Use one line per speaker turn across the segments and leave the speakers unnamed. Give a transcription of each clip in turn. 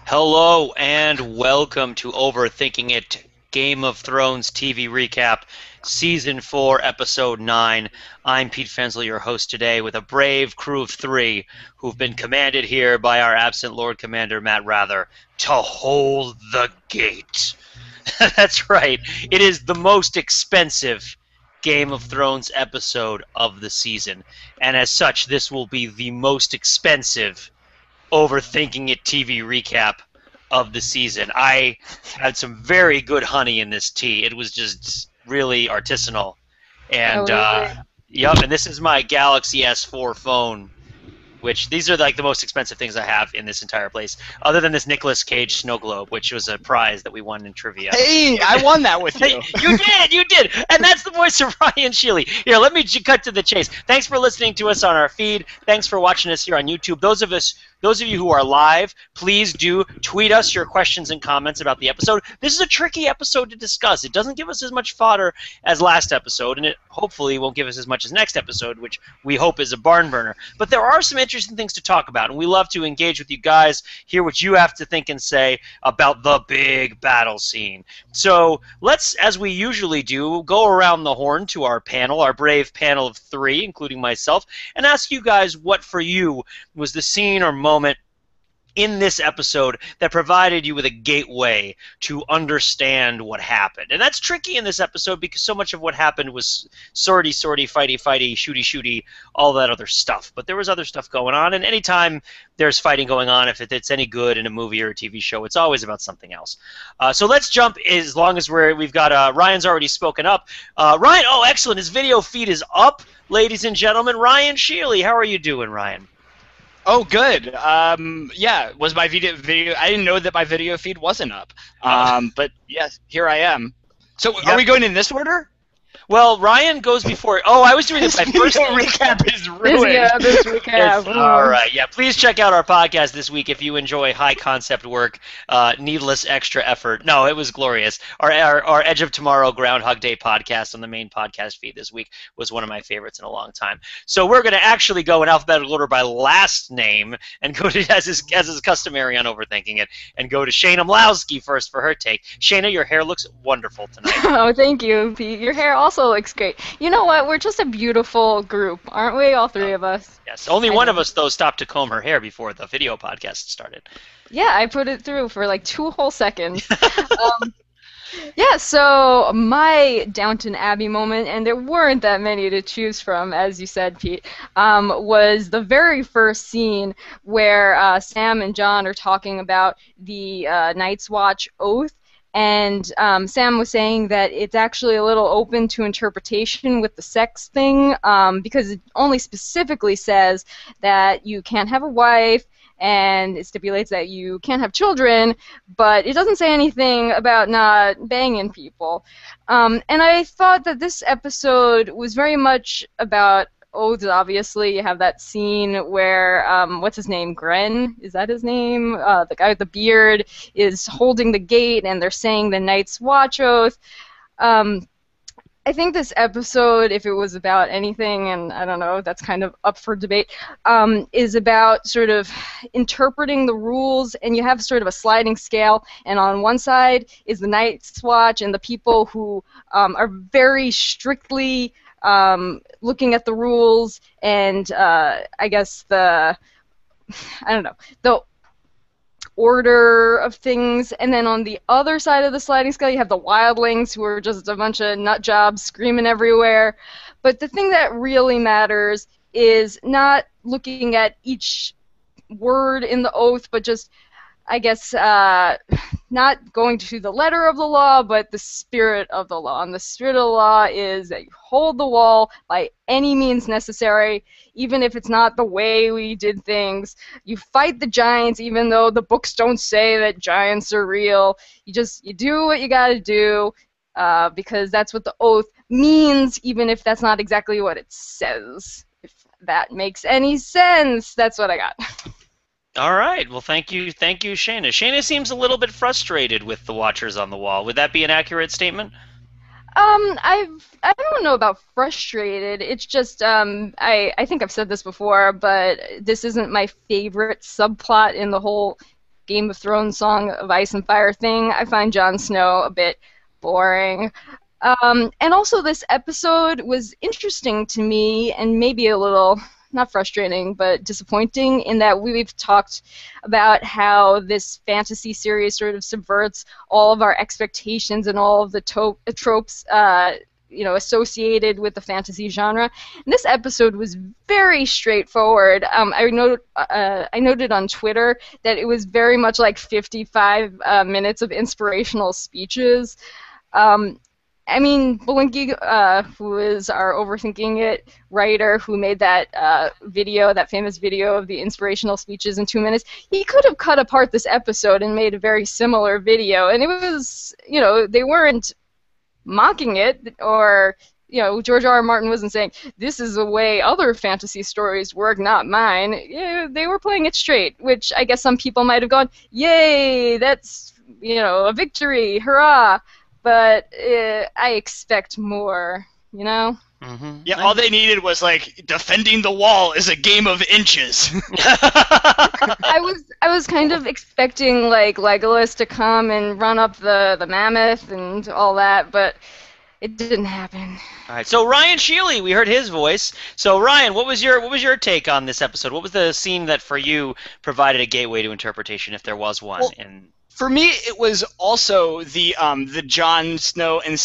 Hello and welcome to Overthinking It Game of Thrones TV Recap, Season 4, Episode 9. I'm Pete Fensler, your host today, with a brave crew of three who've been commanded here by our absent Lord Commander Matt Rather to hold the gate. That's right, it is the most expensive Game of Thrones episode of the season, and as such, this will be the most expensive Overthinking It TV recap of the season. I had some very good honey in this tea. It was just really artisanal.
Oh,
And
really?
yep, and this is my Galaxy S4 phone, which these are like the most expensive things I have in this entire place, other than this Nicolas Cage snow globe, which was a prize that we won in trivia.
Hey, I won that with
Hey,
you.
you did, and that's the voice of Ryan Sheely. Here, let me cut to the chase. Thanks for listening to us on our feed. Thanks for watching us here on YouTube. Those of you who are live, please do tweet us your questions and comments about the episode. This is a tricky episode to discuss. It doesn't give us as much fodder as last episode, and it hopefully won't give us as much as next episode, which we hope is a barn burner. But there are some interesting things to talk about, and we love to engage with you guys, hear what you have to think and say about the big battle scene. So let's, as we usually do, go around the horn to our panel, our brave panel of three, including myself, and ask you guys what for you was the scene or moment in this episode that provided you with a gateway to understand what happened. And that's tricky in this episode because so much of what happened was swordy, fighty, shooty, all that other stuff. But there was other stuff going on, and anytime there's fighting going on, if it's any good in a movie or a TV show, it's always about something else. So let's jump, as long as we've got Ryan's already spoken up. Ryan, oh, excellent. His video feed is up, ladies and gentlemen. Ryan Sheely, how are you doing, Ryan?
Oh, good. Yeah, was my video? I didn't know that my video feed wasn't up. But yes, here I am. So,
Yep.
are we going in this order?
Well, Ryan goes before. Oh, I was doing this by
Video
first.
recap is
This,
ruined.
yeah, this recap.
Yes, all right. Yeah, please check out our podcast this week if you enjoy high concept work, needless extra effort. No, it was glorious. Our Edge of Tomorrow Groundhog Day podcast on the main podcast feed this week was one of my favorites in a long time. So we're going to actually go in alphabetical order by last name and go to, as is customary on Overthinking It, and go to Shayna Mlowski first for her take. Shayna, your hair looks wonderful tonight.
Oh, thank you, Pete. Your hair also looks great. You know what? We're just a beautiful group, aren't we? All three of us.
Yes, only
I
one of
know.
us, though, stopped to comb her hair before the video podcast started.
Yeah, I put it through for like 2 whole seconds. um, yeah, so my Downton Abbey moment, and there weren't that many to choose from, as you said, Pete, was the very first scene where Sam and John are talking about the Night's Watch oath. And Sam was saying that it's actually a little open to interpretation with the sex thing, because it only specifically says that you can't have a wife, and it stipulates that you can't have children, but it doesn't say anything about not banging people. And I thought that this episode was very much about oaths. Obviously, you have that scene where, what's his name, Gren? Is that his name? The guy with the beard is holding the gate, and they're saying the Night's Watch oath. I think this episode, if it was about anything, and I don't know, that's kind of up for debate, is about sort of interpreting the rules, and you have sort of a sliding scale, and on one side is the Night's Watch and the people who are very strictly looking at the rules, and I guess I don't know, the order of things, and then on the other side of the sliding scale you have the wildlings, who are just a bunch of nut jobs screaming everywhere. But the thing that really matters is not looking at each word in the oath, but just, I guess, not going to the letter of the law, but the spirit of the law. And the spirit of the law is that you hold the wall by any means necessary, even if it's not the way we did things. You fight the giants, even though the books don't say that giants are real. You do what you gotta do, because that's what the oath means, even if that's not exactly what it says. If that makes any sense, that's what I got.
All right. Well, thank you, Shayna. Shayna seems a little bit frustrated with the Watchers on the Wall. Would that be an accurate statement?
I don't know about frustrated. It's just I think I've said this before, but this isn't my favorite subplot in the whole Game of Thrones Song of Ice and Fire thing. I find Jon Snow a bit boring. And also, this episode was interesting to me and maybe a little, not frustrating, but disappointing in that we've talked about how this fantasy series sort of subverts all of our expectations and all of the tropes associated with the fantasy genre. And this episode was very straightforward. I noted on Twitter that it was very much like 55 minutes of inspirational speeches. I mean, Belinky, who is our Overthinking It writer, who made that that famous video of the inspirational speeches in 2 minutes, he could have cut apart this episode and made a very similar video. And it was, they weren't mocking it, or, George R. R. Martin wasn't saying, this is the way other fantasy stories work, not mine. Yeah, they were playing it straight, which I guess some people might have gone, yay, that's, a victory, hurrah. But I expect more,
Mm-hmm.
Yeah, all they needed was defending the wall is a game of inches.
I was kind of expecting Legolas to come and run up the mammoth and all that, but it didn't happen.
All right. So Ryan Sheely, we heard his voice. So Ryan, what was your take on this episode? What was the scene that for you provided a gateway to interpretation, if there was one?
Well, for me, it was also the Jon Snow and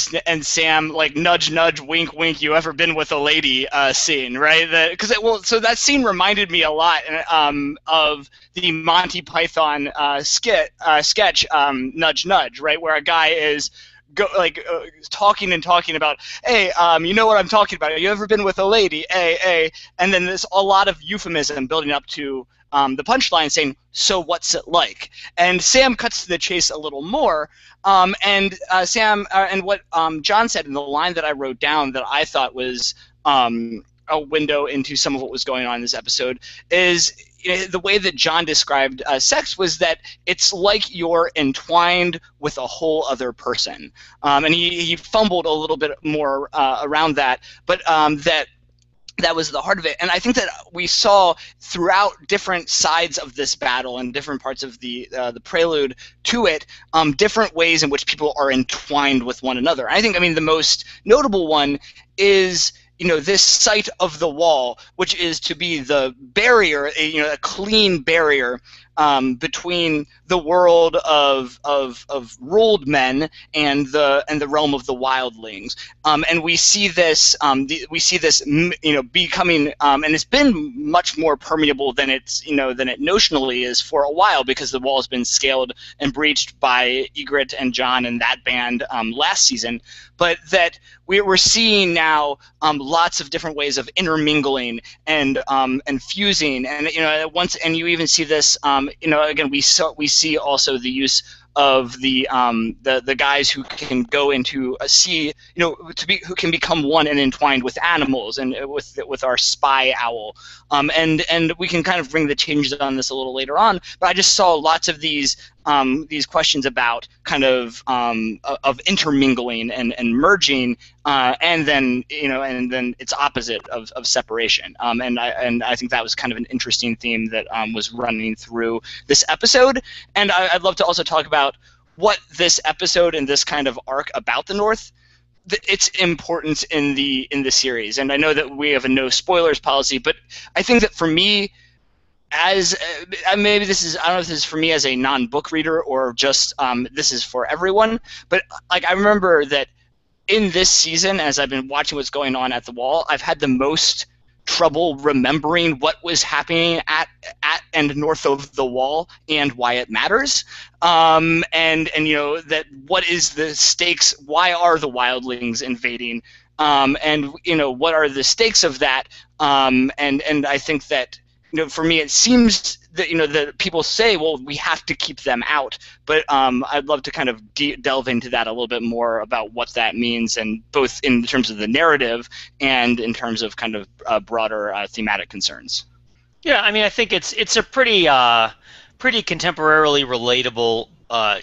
Sam nudge nudge wink wink. You ever been with a lady scene, right? So that scene reminded me a lot of the Monty Python sketch Nudge Nudge, right, where a guy is talking about, hey, you know what I'm talking about? Have you ever been with a lady? Hey, and then there's a lot of euphemism building up to the punchline saying, so what's it like? And Sam cuts to the chase a little more, and what John said in the line that I wrote down that I thought was a window into some of what was going on in this episode is the way that John described sex was that it's like you're entwined with a whole other person. And he fumbled a little bit more around that, but that was the heart of it. And I think that we saw throughout different sides of this battle and different parts of the prelude to it, different ways in which people are entwined with one another. I think, the most notable one is this site of the wall, which is to be the barrier, a clean barrier between the world of ruled men and the realm of the wildlings, and we see this becoming, and it's been much more permeable than it notionally is for a while, because the wall has been scaled and breached by Ygritte and Jon and that band last season, but that we're seeing now lots of different ways of intermingling and fusing, and and you even see this. Again, we see also the use of the guys who can go into a sea, who can become one and entwined with animals, and with our spy owl, and we can kind of bring the changes on this a little later on. But I just saw lots of these questions about kind of intermingling and merging, and then its opposite of separation. And I think that was kind of an interesting theme that was running through this episode. And I'd love to also talk about what this episode and this kind of arc about the North, its importance in the series. And I know that we have a no spoilers policy, but I think that for me, as maybe this is, I don't know if this is for me as a non-book reader or just this is for everyone, but I remember that in this season, as I've been watching what's going on at the wall, I've had the most trouble remembering what was happening at and north of the wall and why it matters, and that what is the stakes, why are the wildlings invading, and what are the stakes of that, and I think that for me it seems that that people say, well, we have to keep them out, but I'd love to kind of delve into that a little bit more about what that means, and both in terms of the narrative and in terms of kind of broader thematic concerns.
Yeah, I think it's a pretty contemporarily relatable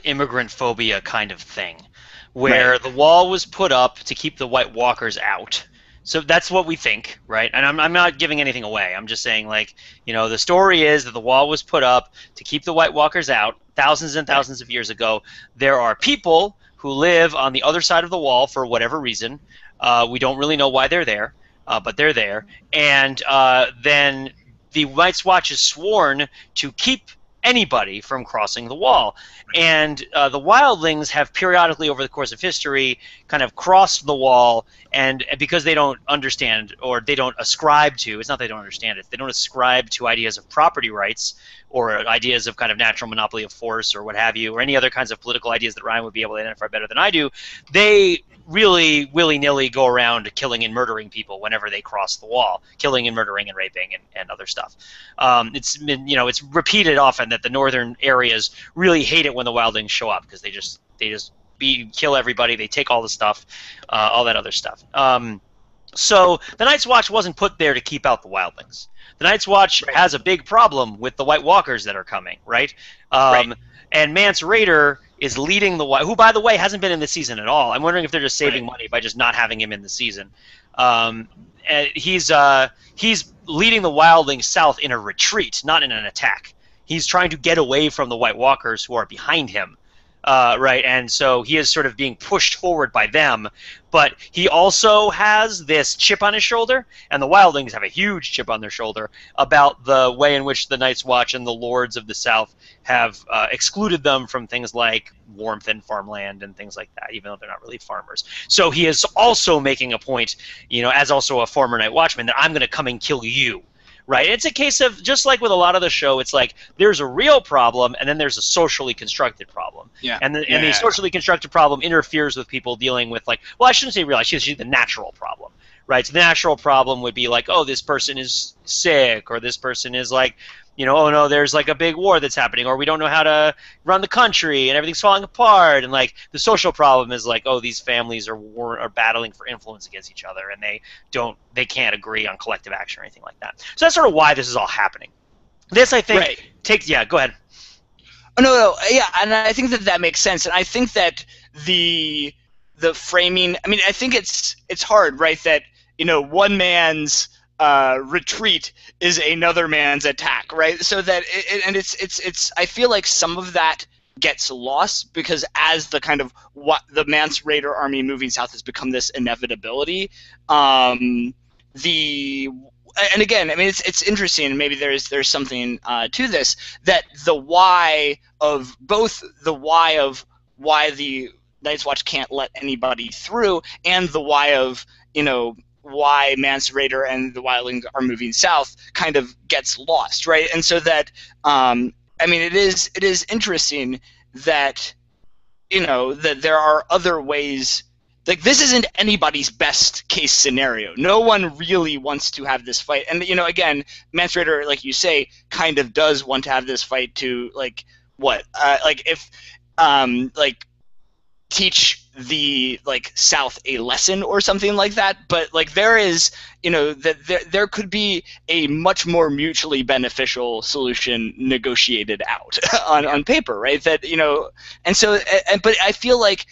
immigrant phobia kind of thing, where
Right.
the wall was put up to keep the White Walkers out. So that's what we think, right? And I'm not giving anything away. I'm just saying, the story is that the wall was put up to keep the White Walkers out, thousands and thousands of years ago. There are people who live on the other side of the wall for whatever reason. We don't really know why they're there, but they're there. And then the Night's Watch is sworn to keep anybody from crossing the wall. And the wildlings have periodically over the course of history kind of crossed the wall, and because they don't understand or they don't ascribe to, it's not they don't understand it, they don't ascribe to ideas of property rights or ideas of kind of natural monopoly of force or what have you, or any other kinds of political ideas that Ryan would be able to identify better than I do, they really willy-nilly go around killing and murdering people whenever they cross the wall, killing and murdering and raping and other stuff. It's been, it's repeated often that the northern areas really hate it when the wildlings show up because they just kill everybody, they take all the stuff, all that other stuff. So the Night's Watch wasn't put there to keep out the wildlings. The Night's Watch has a big problem with the White Walkers that are coming, right? And Mance Rayder is leading the who, by the way, hasn't been in the season at all. I'm wondering if they're just saving money by just not having him in the season. He's leading the wildlings south in a retreat, not in an attack. He's trying to get away from the White Walkers who are behind him. And so he is sort of being pushed forward by them, but he also has this chip on his shoulder, and the wildlings have a huge chip on their shoulder about the way in which the Night's Watch and the Lords of the South have excluded them from things like warmth and farmland and things like that, even though they're not really farmers. So he is also making a point, as also a former Night Watchman, that I'm going to come and kill you. Right. It's a case of, just like with a lot of the show, it's like there's a real problem and then there's a socially constructed problem.
Yeah.
And the socially constructed problem interferes with people dealing with, like, well, I shouldn't say real, I should say the natural problem. Right. So the natural problem would be like, oh, this person is sick, or this person is like, oh no, there's like a big war that's happening, or we don't know how to run the country and everything's falling apart. And like the social problem is like, oh, these families are battling for influence against each other, and they can't agree on collective action or anything like that. So that's sort of why this is all happening. This, I think, go ahead.
Oh, no, yeah, and I think that makes sense, and I think that the framing, I mean, I think it's hard, right, that one man's retreat is another man's attack, right? So that it's I feel like some of that gets lost because as the kind of what the Mance Rayder army moving south has become this inevitability. And again, I mean, it's interesting, and maybe there's something to this, that the why of why the Night's Watch can't let anybody through, and the why of why Mance Rayder and the wildlings are moving south kind of gets lost, right? And so that I mean, it is interesting that that there are other ways. Like, this isn't anybody's best case scenario. No one really wants to have this fight. And again, Mance Rayder, like you say, kind of does want to have this fight to teach the South a lesson or something like that. But there is there could be a much more mutually beneficial solution negotiated out on paper, right? That and so but I feel like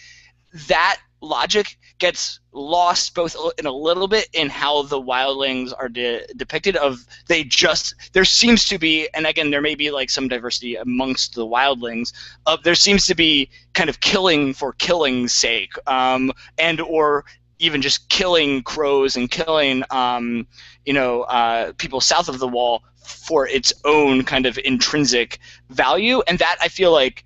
that logic gets lost both in a little bit in how the wildlings are depicted. There seems to be, and again, there may be some diversity amongst the wildlings. There seems to be kind of killing for killing's sake, and or even just killing crows and killing people south of the wall for its own kind of intrinsic value, and that I feel like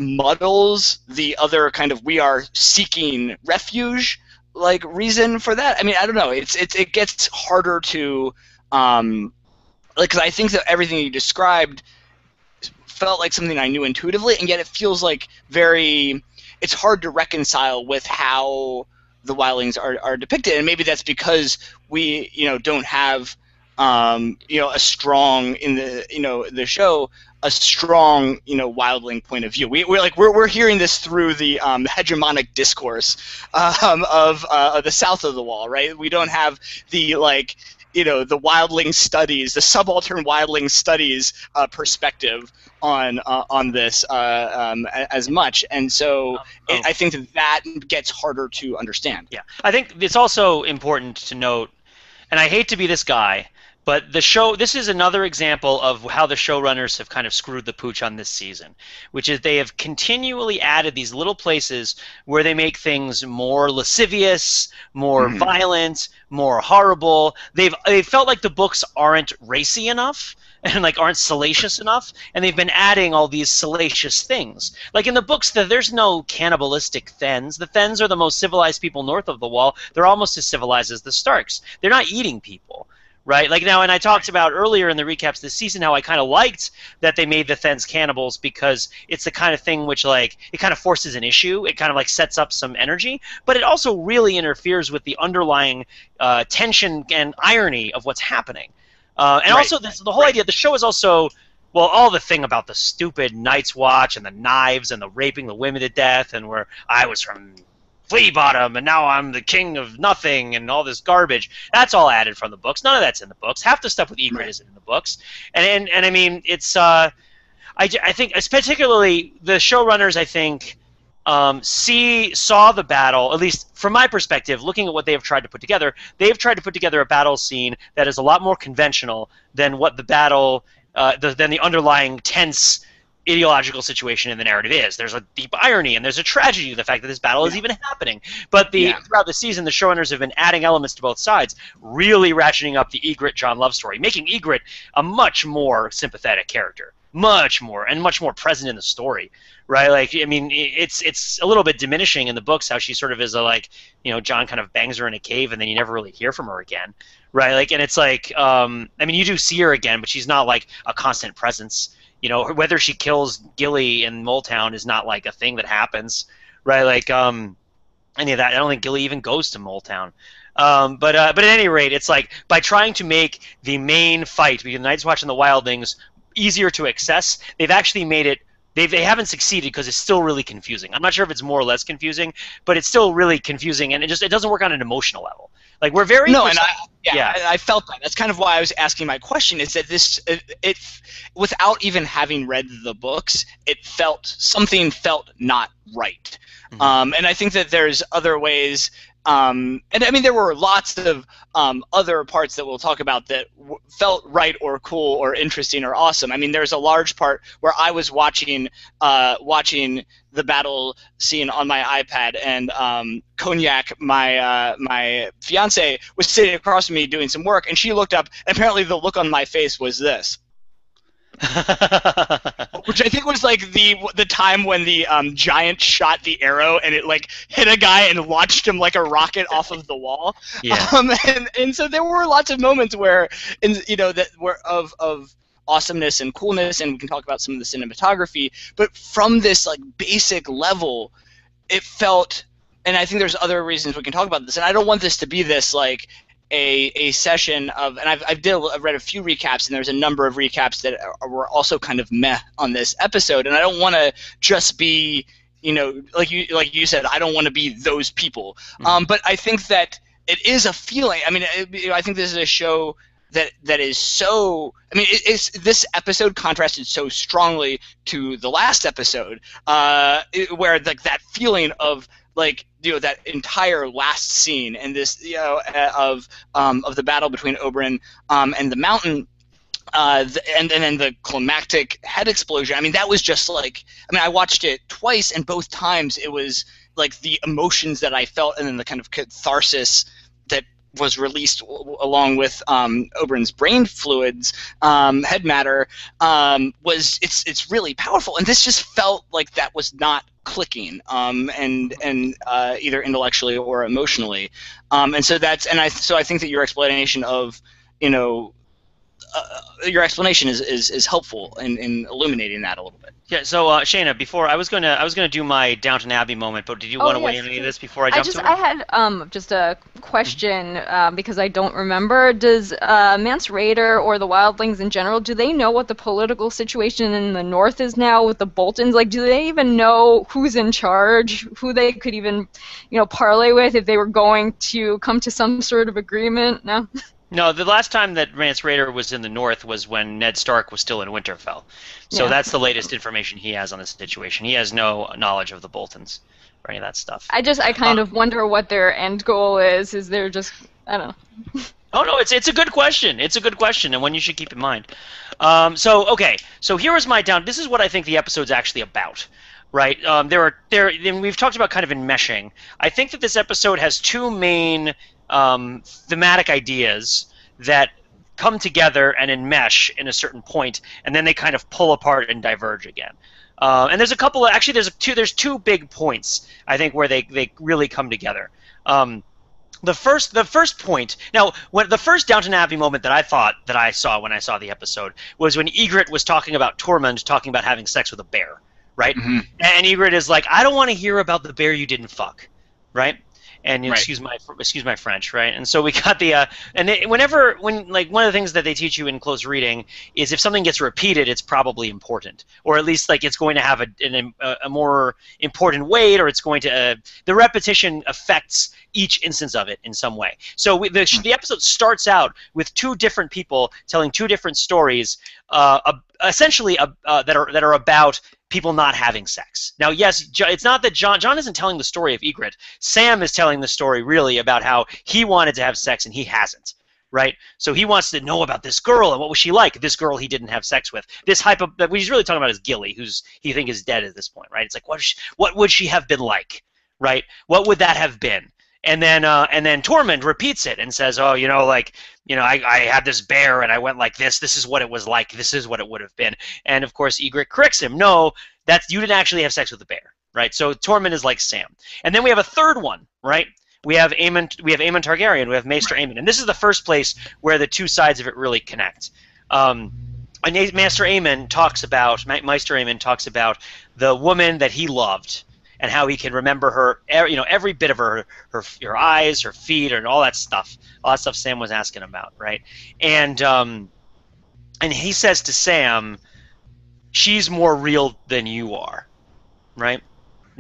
muddles the other kind of we are seeking refuge reason for that. I mean, I don't know. It gets harder to because I think that everything you described felt like something I knew intuitively, and yet it feels like it's hard to reconcile with how the wildlings are depicted, and maybe that's because we don't have a strong in the show a strong wildling point of view. We're hearing this through the hegemonic discourse of the south of the wall, right? We don't have the the wildling studies, the subaltern wildling studies perspective on this as much, and so I think that gets harder to understand.
Yeah, I think it's also important to note, and I hate to be this guy, But this is another example of how the showrunners have kind of screwed the pooch on this season, which is they have continually added these little places where they make things more lascivious, more violent, more horrible. They've felt like the books aren't racy enough and like aren't salacious enough, and they've been adding all these salacious things. Like in the books, there's no cannibalistic Thens. The Thens are the most civilized people north of the Wall. They're almost as civilized as the Starks. They're not eating people. Right, like now, and I talked about earlier in the recaps this season how I kind of liked that they made the Thens cannibals because it's the kind of thing which, like, it kind of forces an issue. It kind of like sets up some energy, but it also really interferes with the underlying tension and irony of what's happening. And also, the whole idea, the show is also, well, all the thing about the stupid Night's Watch and the knives and the raping the women to death, and where I was from Flea Bottom, and now I'm the king of nothing, and all this garbage. That's all added from the books. None of that's in the books. Half the stuff with Ygritte isn't in the books. And I mean, it's I think, it's particularly the showrunners, I think, saw the battle, at least from my perspective, looking at what they have tried to put together. They've tried to put together a battle scene that is a lot more conventional than what the battle, than the underlying tense ideological situation in the narrative is. There's a deep irony and there's a tragedy to the fact that this battle is even happening. But throughout the season, the showrunners have been adding elements to both sides, really ratcheting up the Ygritte-Jon love story, making Ygritte a much more sympathetic character, much more present in the story, right? Like, I mean, it's a little bit diminishing in the books how she sort of is a, like, you know, Jon kind of bangs her in a cave and then you never really hear from her again, right? Like, and it's like, I mean, you do see her again, but she's not like a constant presence. You know, whether she kills Gilly in Moletown is not like a thing that happens, right? Like any of that. I don't think Gilly even goes to Moletown. But at any rate, it's like by trying to make the main fight between the Night's Watch and the Wildlings easier to access, they've actually made it. They haven't succeeded because it's still really confusing. I'm not sure if it's more or less confusing, but it's still really confusing, and it doesn't work on an emotional level. Like, we're very
I felt that. That's kind of why I was asking my question. Is that it without even having read the books, something felt not right. And I think that there's other ways. And I mean, there were lots of other parts that we'll talk about that felt right or cool or interesting or awesome. I mean, there's a large part where I was watching the battle scene on my iPad, and Cognac, my fiance, was sitting across from me doing some work, and she looked up, and apparently the look on my face was this. Which I think was like the time when the giant shot the arrow and it like hit a guy and launched him like a rocket off of the wall.
Yeah.
And so there were lots of moments where, that were of awesomeness and coolness, and we can talk about some of the cinematography. But from this like basic level, it felt, and I think there's other reasons we can talk about this. And I don't want this to be this like a session of, and I've read a few recaps, and there's a number of recaps that were also kind of meh on this episode, and I don't want to just be, like you said, I don't want to be those people. But I think that it is a feeling. I mean, I think this is a show that is so. I mean, this episode contrasted so strongly to the last episode, where like that feeling of like that entire last scene and this of the battle between Oberyn and the Mountain, and then the climactic head explosion. I mean, that was just like, I mean, I watched it twice, and both times it was like the emotions that I felt, and then the kind of catharsis that was released along with Oberyn's brain fluids, head matter, it's really powerful, and this just felt like that was not clicking, and either intellectually or emotionally, and so I think that your explanation of your explanation is helpful in illuminating that a little bit.
Yeah. So Shayna, before I was gonna do my Downton Abbey moment, but did you want to weigh in on any of this before I jump to it?
I had just a question because I don't remember. Does Mance Rayder or the Wildlings in general, do they know what the political situation in the North is now with the Boltons? Like, do they even know who's in charge, who they could even parlay with if they were going to come to some sort of agreement? No.
No, the last time that Mance Rayder was in the North was when Ned Stark was still in Winterfell. So that's the latest information he has on the situation. He has no knowledge of the Boltons or any of that stuff.
I kind of wonder what their end goal is. Is there just, I don't know.
Oh no, it's a good question. It's a good question, and one you should keep in mind. So here is my down. This is what I think the episode's actually about, right? And we've talked about kind of enmeshing. I think that this episode has two main thematic ideas that come together and enmesh in a certain point, and then they kind of pull apart and diverge again. And there's a couple of actually there's two big points I think where they really come together. The first point. Now, when the first Downton Abbey moment that I thought that I saw when I saw the episode was when Ygritte was talking about Tormund talking about having sex with a bear, right?
Mm-hmm.
And Ygritte is like, I don't want to hear about the bear you didn't fuck, right? And
Right.
excuse my French, right? And so we got the when like one of the things that they teach you in close reading is if something gets repeated, it's probably important, or at least like it's going to have a more important weight, or it's going to the repetition affects each instance of it in some way. So the episode starts out with two different people telling two different stories, essentially that are about people not having sex. Now, yes, it's not that John isn't telling the story of Ygritte. Sam is telling the story really about how he wanted to have sex and he hasn't, right? So he wants to know about this girl and what was she like, this girl he didn't have sex with. This what he's really talking about is Gilly, who's he think is dead at this point, right? It's like, what would she have been like, right? What would that have been? And then Tormund repeats it and says, oh, I had this bear and I went like this. This is what it was like. This is what it would have been. And of course, Ygritte corrects him. No, you didn't actually have sex with the bear, right? So Tormund is like Sam. And then we have a third one, right? We have Aemon Targaryen. We have Maester Aemon. And this is the first place where the two sides of it really connect. And Meister Aemon talks about the woman that he loved, and how he can remember her, every bit of her eyes, her feet, and all that stuff Sam was asking about, right? And he says to Sam, she's more real than you are, right?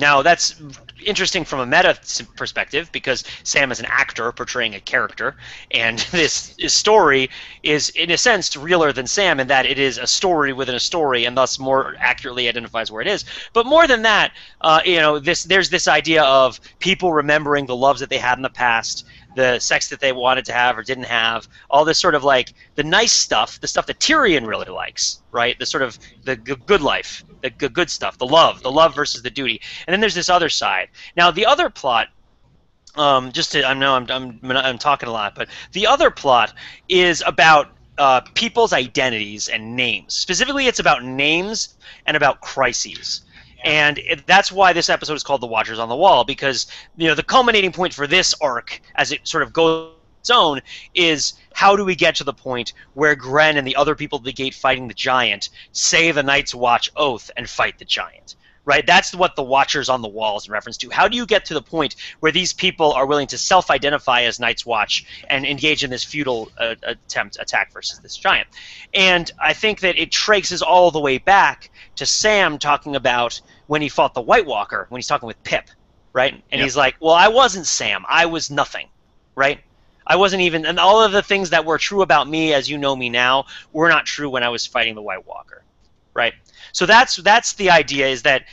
Now, that's interesting from a meta perspective because Sam is an actor portraying a character, and this story is, in a sense, realer than Sam in that it is a story within a story and thus more accurately identifies where it is. But more than that, there's this idea of people remembering the loves that they had in the past, the sex that they wanted to have or didn't have, all this sort of like the nice stuff, the stuff that Tyrion really likes, right? The sort of the good life, the good stuff, the love versus the duty. And then there's this other side. Now the other plot, I'm talking a lot, but the other plot is about people's identities and names. Specifically, it's about names and about crises. And that's why this episode is called The Watchers on the Wall, because the culminating point for this arc, as it sort of goes its own, is how do we get to the point where Gren and the other people at the gate fighting the giant say the Night's Watch oath and fight the giant, right? That's what The Watchers on the Wall is in reference to. How do you get to the point where these people are willing to self-identify as Night's Watch and engage in this futile attack versus this giant? And I think that it traces all the way back to Sam talking about when he fought the White Walker, when he's talking with Pip, right? And he's like, well, I wasn't Sam. I was nothing, right? I wasn't even, and all of the things that were true about me as you know me now were not true when I was fighting the White Walker, right? So that's the idea, is that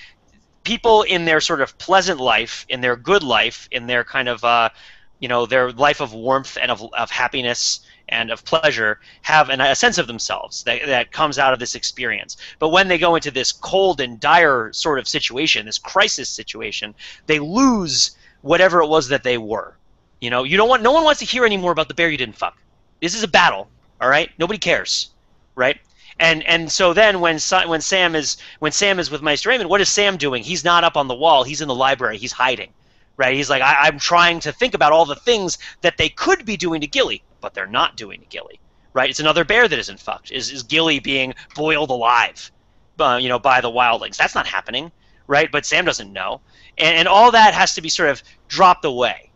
people in their sort of pleasant life, in their good life, in their kind of, their life of warmth and of happiness and of pleasure have a sense of themselves that comes out of this experience. But when they go into this cold and dire sort of situation, this crisis situation, they lose whatever it was that they were. No one wants to hear anymore about the bear you didn't fuck. This is a battle, all right? Nobody cares, right? And so then when Sam is with Maester Aemon, what is Sam doing? He's not up on the wall. He's in the library. He's hiding, right? He's like, I'm trying to think about all the things that they could be doing to Gilly, but they're not doing to Gilly, right? It's another bear that isn't fucked. Is Gilly being boiled alive, by the wildlings? That's not happening, right? But Sam doesn't know, and all that has to be sort of dropped away.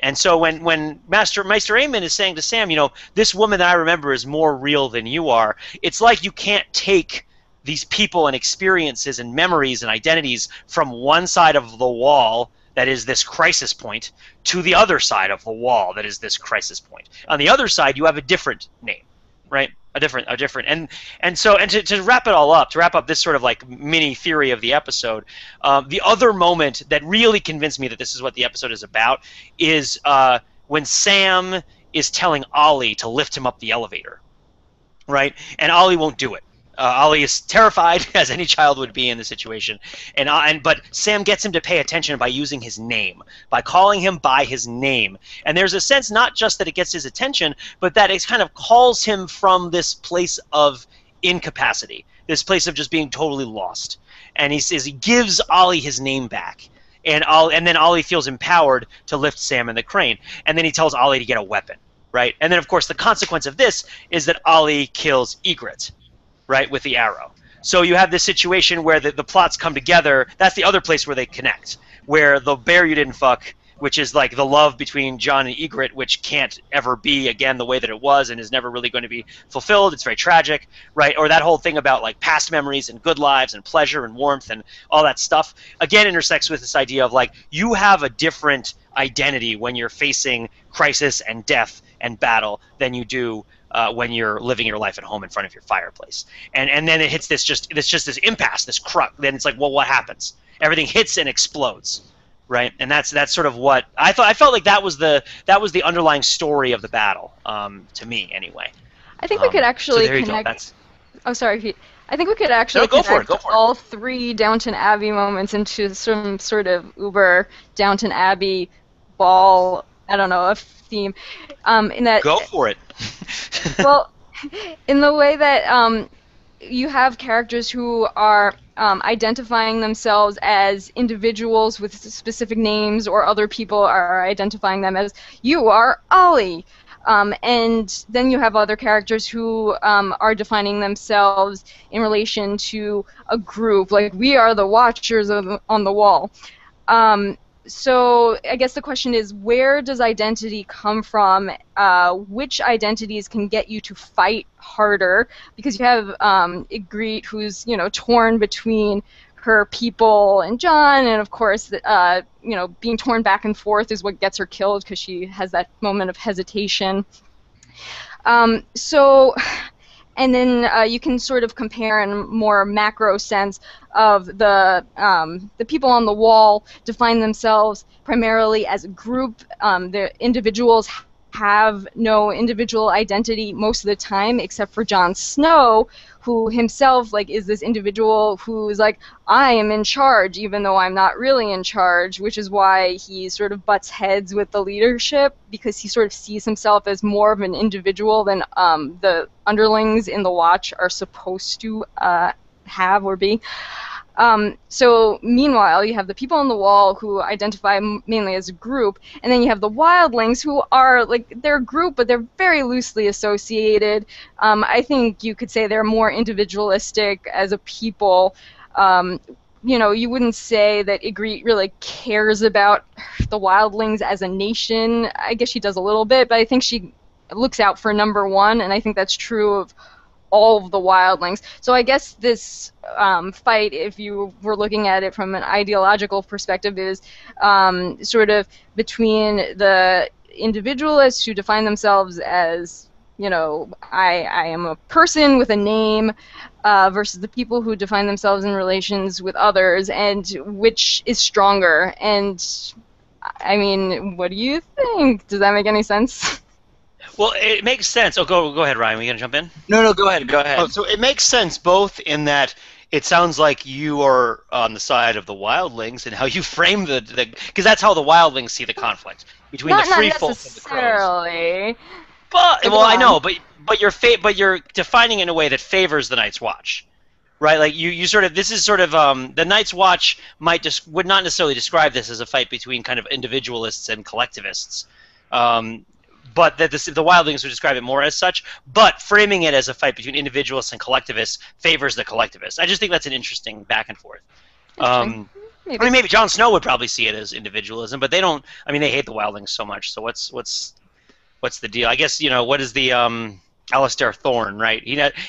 And so when Meister Aemon is saying to Sam, this woman that I remember is more real than you are, it's like you can't take these people and experiences and memories and identities from one side of the wall that is this crisis point to the other side of the wall that is this crisis point. On the other side, you have a different name, right? A different, and to wrap it all up, to wrap up this sort of like mini theory of the episode, the other moment that really convinced me that this is what the episode is about is when Sam is telling Ollie to lift him up the elevator, right? And Ollie won't do it. Ollie is terrified, as any child would be in the situation, but Sam gets him to pay attention by using his name, by calling him by his name. And there's a sense not just that it gets his attention, but that it kind of calls him from this place of incapacity, this place of just being totally lost. And he says he gives Ollie his name back. And then Ollie feels empowered to lift Sam in the crane. And then he tells Ollie to get a weapon, right? And then, of course, the consequence of this is that Ollie kills Ygritte, right, with the arrow. So you have this situation where the plots come together. That's the other place where they connect, where the bear you didn't fuck, which is like the love between Jon and Ygritte, which can't ever be again the way that it was and is never really going to be fulfilled. It's very tragic, right? Or that whole thing about like past memories and good lives and pleasure and warmth and all that stuff, again intersects with this idea of like you have a different identity when you're facing crisis and death and battle than you do when you're living your life at home in front of your fireplace. And then it hits this impasse, this crux. Then it's like, well, what happens? Everything hits and explodes, right? And that's sort of what I thought. I felt like that was the underlying story of the battle, to me anyway.
I think we could actually
connect.
Oh, sorry, Pete. I think we could actually connect all three Downton Abbey moments into some sort of uber Downton Abbey ball. I don't know, a theme. In that.
Go for it.
Well, in the way that you have characters who are identifying themselves as individuals with specific names, or other people are identifying them as, you are Ollie. And then you have other characters who are defining themselves in relation to a group, like we are the Watchers on the Wall. So I guess the question is, where does identity come from? Which identities can get you to fight harder? Because you have Ygritte, who's torn between her people and Jon, and of course, being torn back and forth is what gets her killed because she has that moment of hesitation. And then you can sort of compare in a more macro sense of the people on the wall define themselves primarily as a group. The individuals have no individual identity most of the time, except for Jon Snow, who himself is this individual who's like, I am in charge, even though I'm not really in charge, which is why he sort of butts heads with the leadership, because he sort of sees himself as more of an individual than the underlings in the Watch are supposed to have or be. So meanwhile, you have the people on the wall who identify mainly as a group, and then you have the wildlings who are they're a group, but they're very loosely associated. I think you could say they're more individualistic as a people. You wouldn't say that Ygritte really cares about the wildlings as a nation. I guess she does a little bit, but I think she looks out for number one, and I think that's true of all of the wildlings. So I guess this fight, if you were looking at it from an ideological perspective, is sort of between the individualists who define themselves as, I am a person with a name, versus the people who define themselves in relations with others, and which is stronger. And, I mean, what do you think? Does that make any sense?
Well, it makes sense. Oh, go ahead, Ryan. Were you going to jump in?
No, go ahead.
Oh, so it makes sense both in that it sounds like you are on the side of the wildlings and how you frame the because that's how the wildlings see the conflict between the free folk and the crows. But I know, but you're defining it in a way that favors the Night's Watch, right? Like you sort of, this is sort of the Night's Watch would not necessarily describe this as a fight between kind of individualists and collectivists. But that the wildlings would describe it more as such, but framing it as a fight between individualists and collectivists favors the collectivists. I just think that's an interesting back and forth. Maybe Jon Snow would probably see it as individualism, but they don't. I mean, they hate the wildlings so much. So what's the deal? I guess what is the Alistair Thorne, right?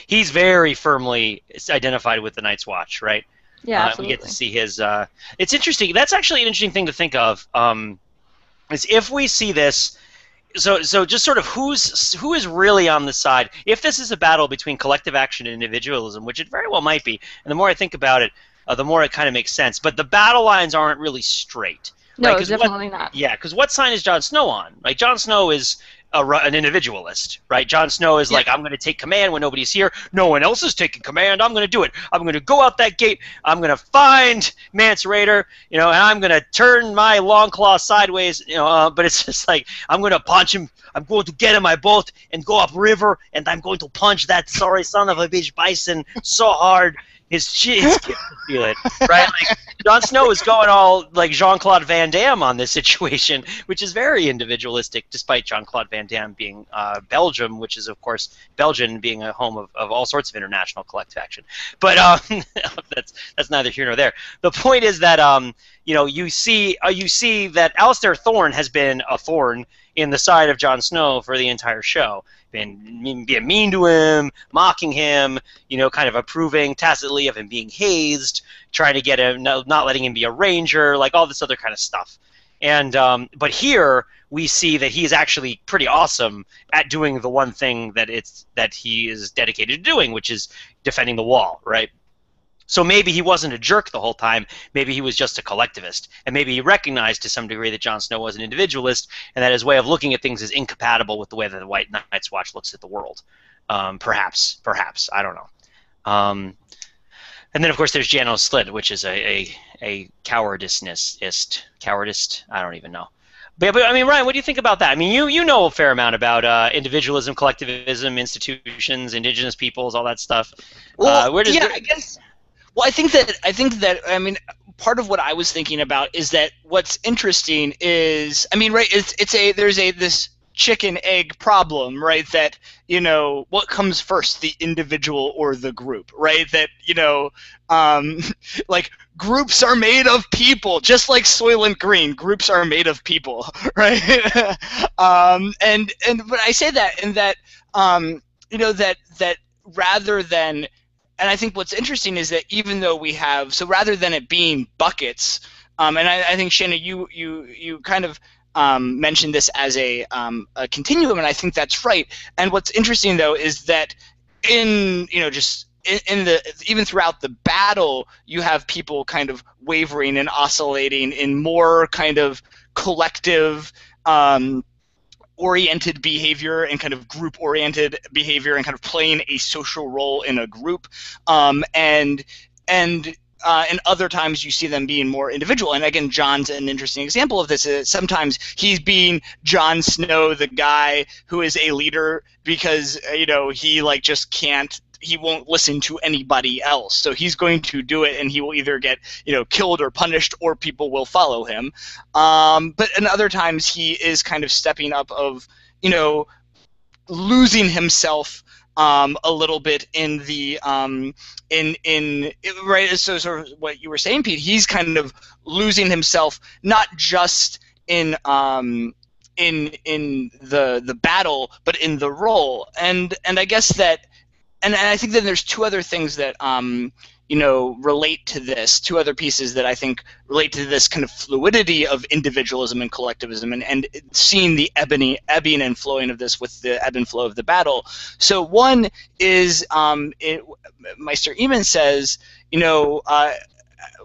He's very firmly identified with the Night's Watch, right?
Yeah, absolutely.
We get to see his. It's interesting. That's actually an interesting thing to think of. Is if we see this. So just sort of who is really on the side? If this is a battle between collective action and individualism, which it very well might be, and the more I think about it, the more it kind of makes sense. But the battle lines aren't really straight.
No,
right?
Definitely not.
Yeah, because what sign is Jon Snow on? Like Jon Snow is an individualist, right? Jon Snow is like, I'm going to take command when nobody's here. No one else is taking command. I'm going to do it. I'm going to go out that gate. I'm going to find Mance Rayder, and I'm going to turn my long claw sideways, but it's just like, I'm going to punch him. I'm going to get in my boat and go upriver, and I'm going to punch that sorry son of a bitch bison so hard his kids can feel it, right? Like, Jon Snow is going all like Jean-Claude Van Damme on this situation, which is very individualistic, despite Jean-Claude Van Damme being Belgium, which is, of course, Belgium being a home of all sorts of international collective action. But that's neither here nor there. The point is that you see that Alistair Thorne has been a thorn in the side of Jon Snow for the entire show. Been being mean to him, mocking him, kind of approving tacitly of him being hazed, trying to get him, not letting him be a ranger, like all this other kind of stuff. And but here we see that he's actually pretty awesome at doing the one thing that he is dedicated to doing, which is defending the wall, right? So maybe he wasn't a jerk the whole time. Maybe he was just a collectivist. And maybe he recognized to some degree that Jon Snow was an individualist and that his way of looking at things is incompatible with the way that the White Night's Watch looks at the world. Perhaps. I don't know. And then, of course, there's Janos Slid, which is a cowardice. I don't even know. But I mean, Ryan, what do you think about that? I mean, you know a fair amount about individualism, collectivism, institutions, indigenous peoples, all that stuff.
Well, I guess... Well, I think that I mean, part of what I was thinking about is that what's interesting is, I mean, right? There's this chicken egg problem, right? That what comes first, the individual or the group, right? That like groups are made of people, just like Soylent Green. Groups are made of people, right? But I say that in that that rather than. And I think what's interesting is that even though we have, so rather than it being buckets, and I think Shanna, you kind of mentioned this as a continuum, and I think that's right. And what's interesting though is that even throughout the battle, you have people kind of wavering and oscillating in more kind of collective. Oriented behavior and kind of group-oriented behavior and kind of playing a social role in a group, and other times you see them being more individual. And again, Jon's an interesting example of this. Sometimes he's being Jon Snow, the guy who is a leader because he like just can't. He won't listen to anybody else, so he's going to do it, and he will either get killed or punished, or people will follow him. But in other times, he is kind of stepping up of losing himself a little bit in the right. So sort of what you were saying, Pete. He's kind of losing himself not just in the battle, but in the role. And I guess that. And I think that there's two other things that relate to this, two other pieces that I think relate to this kind of fluidity of individualism and collectivism, and seeing the ebbing and flowing of this with the ebb and flow of the battle. So one is, Meister Eamon says,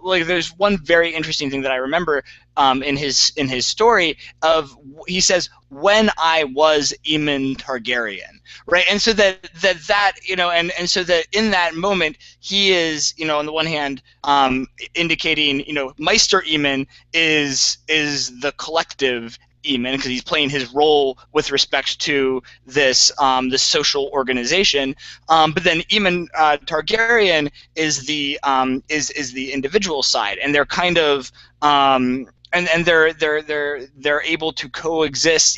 like there's one very interesting thing that I remember in his story of, he says, when I was Aemon Targaryen, right? And so that and so that in that moment he is, on the one hand, indicating, Meister Aemon is the collective Aemon, because he's playing his role with respect to this this social organization, but then Aemon Targaryen is the individual side, and they're kind of and they're able to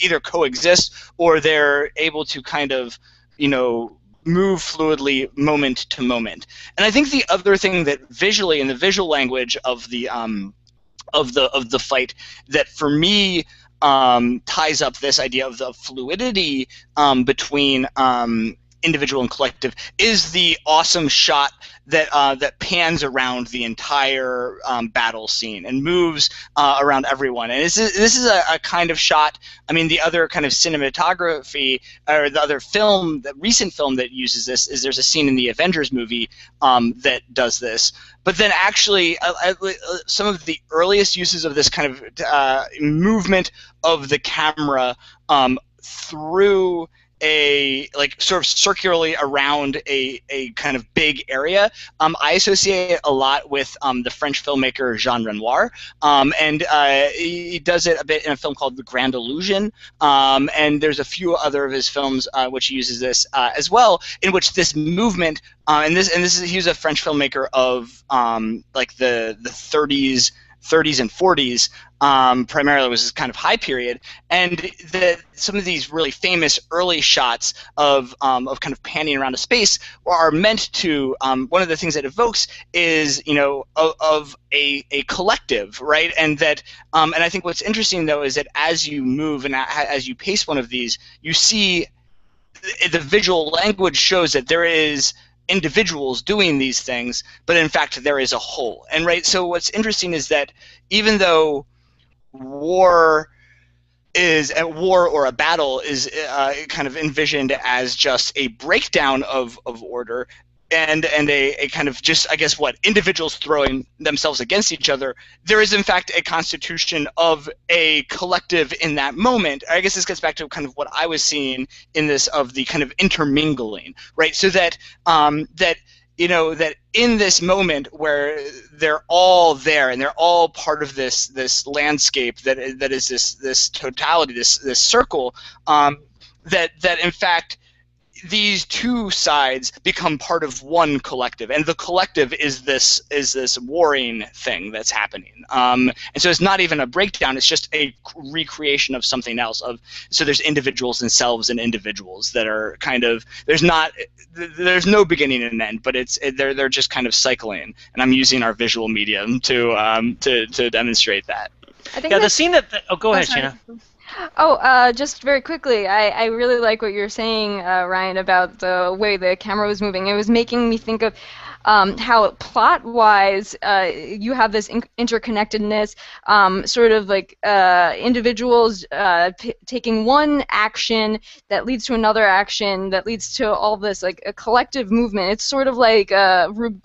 either coexist or they're able to kind of move fluidly moment to moment. And I think the other thing that visually, in the visual language of the fight, that for me ties up this idea of the fluidity between individual and collective is the awesome shot that pans around the entire battle scene and moves around everyone. And this is a kind of shot. I mean, the other kind of cinematography, or the other film, the recent film that uses this, is there's a scene in the Avengers movie that does this. But then actually, some of the earliest uses of this kind of movement of the camera through a sort of circularly around a kind of big area. I associate it a lot with the French filmmaker Jean Renoir, and he does it a bit in a film called The Grand Illusion, and there's a few other of his films which he uses this as well, in which this movement and this is he was a French filmmaker of like the 30s and 40s, primarily was this kind of high period, and some of these really famous early shots of kind of panning around a space are meant to, one of the things that evokes is, of a collective, right? And that, and I think what's interesting though is that as you move and as you pace one of these, you see the visual language shows that there is individuals doing these things, but in fact there is a whole. And right, so what's interesting is that even though war or a battle is kind of envisioned as just a breakdown of order and a kind of just, I guess, individuals throwing themselves against each other, there is in fact a constitution of a collective in that moment. I guess this gets back to kind of what I was seeing in this, of the kind of intermingling, right? So that that in this moment where they're all there and they're all part of this landscape that is this totality, this circle, that in fact these two sides become part of one collective, and the collective is this warring thing that's happening. And so it's not even a breakdown; it's just a recreation of something else. So there's individuals themselves and individuals that are kind of there's no beginning and end, but they're just kind of cycling. And I'm using our visual medium to demonstrate that.
I think
the scene go ahead,
sorry.
Shanna.
Just very quickly, I really like what you're saying, Ryan, about the way the camera was moving. It was making me think of how plot-wise you have this interconnectedness, sort of like individuals taking one action that leads to another action that leads to all this, like a collective movement. It's sort of like Rube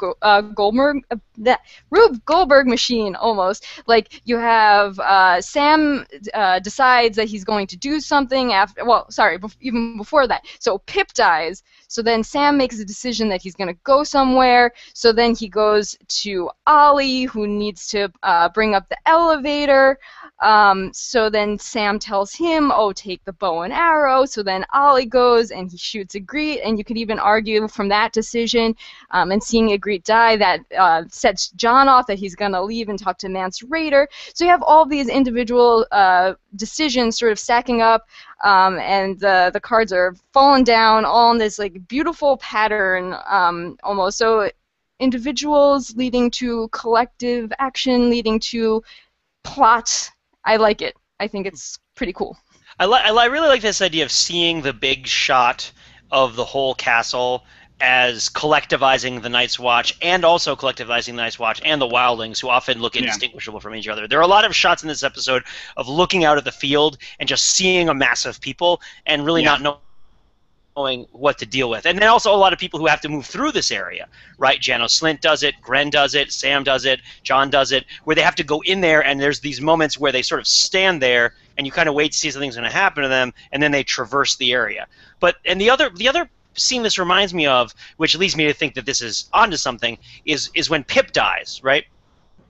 Goldberg machine, almost. Like you have Sam decides that he's going to do something after, even before that. So Pip dies. So then Sam makes a decision that he's going to go somewhere. So then he goes to Ollie, who needs to bring up the elevator. So then Sam tells him, take the bow and arrow. So then Ollie goes and he shoots Ygritte. And you could even argue from that decision and seeing Ygritte die, that sets John off that he's going to leave and talk to Mance Rayder. So you have all these individual decisions sort of stacking up, and the cards are falling down all in this like beautiful pattern, almost. So individuals leading to collective action, leading to plot. I like it. I think it's pretty cool.
I really like this idea of seeing the big shot of the whole castle as collectivizing the Night's Watch, and also collectivizing the Night's Watch and the Wildlings, who often look indistinguishable from each other. There are a lot of shots in this episode of looking out at the field and just seeing a mass of people and really not knowing what to deal with. And then also a lot of people who have to move through this area, right? Janos Slynt does it, Gren does it, Sam does it, John does it, where they have to go in there, and there's these moments where they sort of stand there and you kind of wait to see if something's going to happen to them, and then they traverse the area. And the other scene this reminds me of, which leads me to think that this is onto something, is when Pip dies, right?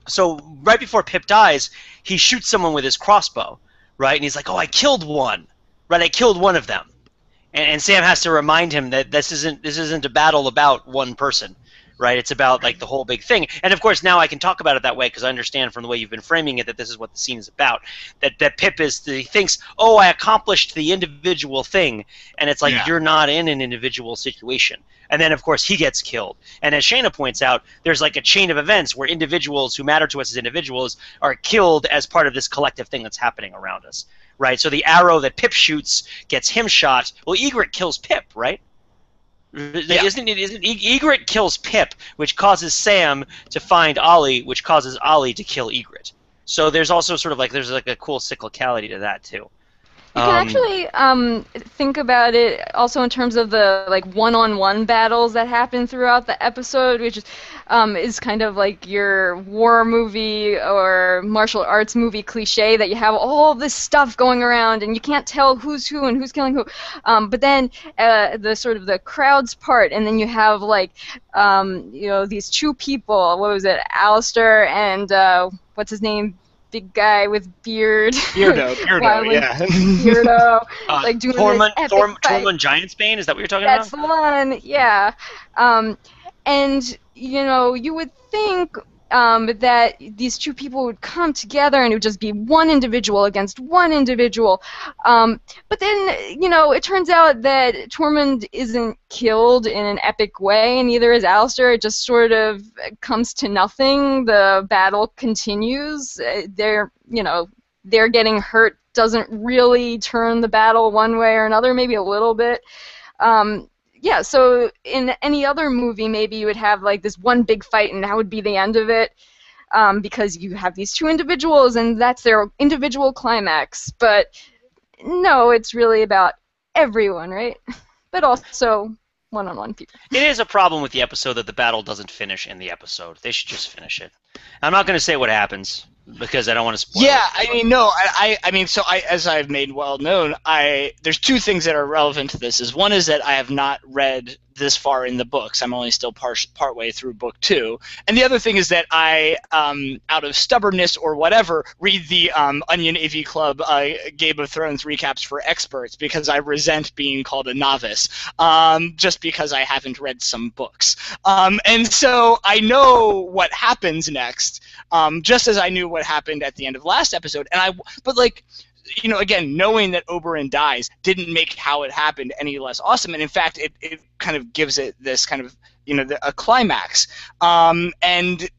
So right before Pip dies, he shoots someone with his crossbow, right? And he's like, I killed one, right? I killed one of them. And Sam has to remind him that this isn't a battle about one person, right? It's about like the whole big thing. And of course now I can talk about it that way because I understand from the way you've been framing it that this is what the scene is about. That Pip he thinks, I accomplished the individual thing, and it's like you're not in an individual situation. And then of course he gets killed. And as Shayna points out, there's like a chain of events where individuals who matter to us as individuals are killed as part of this collective thing that's happening around us. Right, so the arrow that Pip shoots gets him shot. Well, Ygritte kills Pip, right? Isn't Ygritte kills Pip, which causes Sam to find Ollie, which causes Ollie to kill Ygritte. So there's also sort of like there's like a cool cyclicality to that too.
You can actually think about it also in terms of the like one-on-one battles that happen throughout the episode, which is kind of like your war movie or martial arts movie cliche that you have all this stuff going around and you can't tell who's who and who's killing who. But then the sort of the crowds part, and then you have like these two people. What was it, Alistair and what's his name? Big guy with beard.
Beardo, yeah.
Beardo, like doing this epic fight.
Tormund Giantsbane, is that what you're talking
That's
about?
the one, yeah. And, you would think that these two people would come together and it would just be one individual against one individual. But then, it turns out that Tormund isn't killed in an epic way, and neither is Alistair. It just sort of comes to nothing. The battle continues. They're getting hurt doesn't really turn the battle one way or another, maybe a little bit. Yeah, so in any other movie, maybe you would have like this one big fight and that would be the end of it, because you have these two individuals and that's their individual climax. But no, it's really about everyone, right? But also one-on-one people.
It is a problem with the episode that the battle doesn't finish in the episode. They should just finish it. I'm not going to say what happens because I don't want to spoil
Yeah,
it.
I mean, no, I mean, so as I've made well known, there's two things that are relevant to this. One is that I have not read this far in the books. I'm only still part way through book 2. And the other thing is that I, out of stubbornness or whatever, read the Onion AV Club Game of Thrones recaps for experts because I resent being called a novice, just because I haven't read some books. And so I know what happens next, just as I knew what happened at the end of last episode. But like, again, knowing that Oberyn dies didn't make how it happened any less awesome, and in fact, it kind of gives it this kind of, a climax. And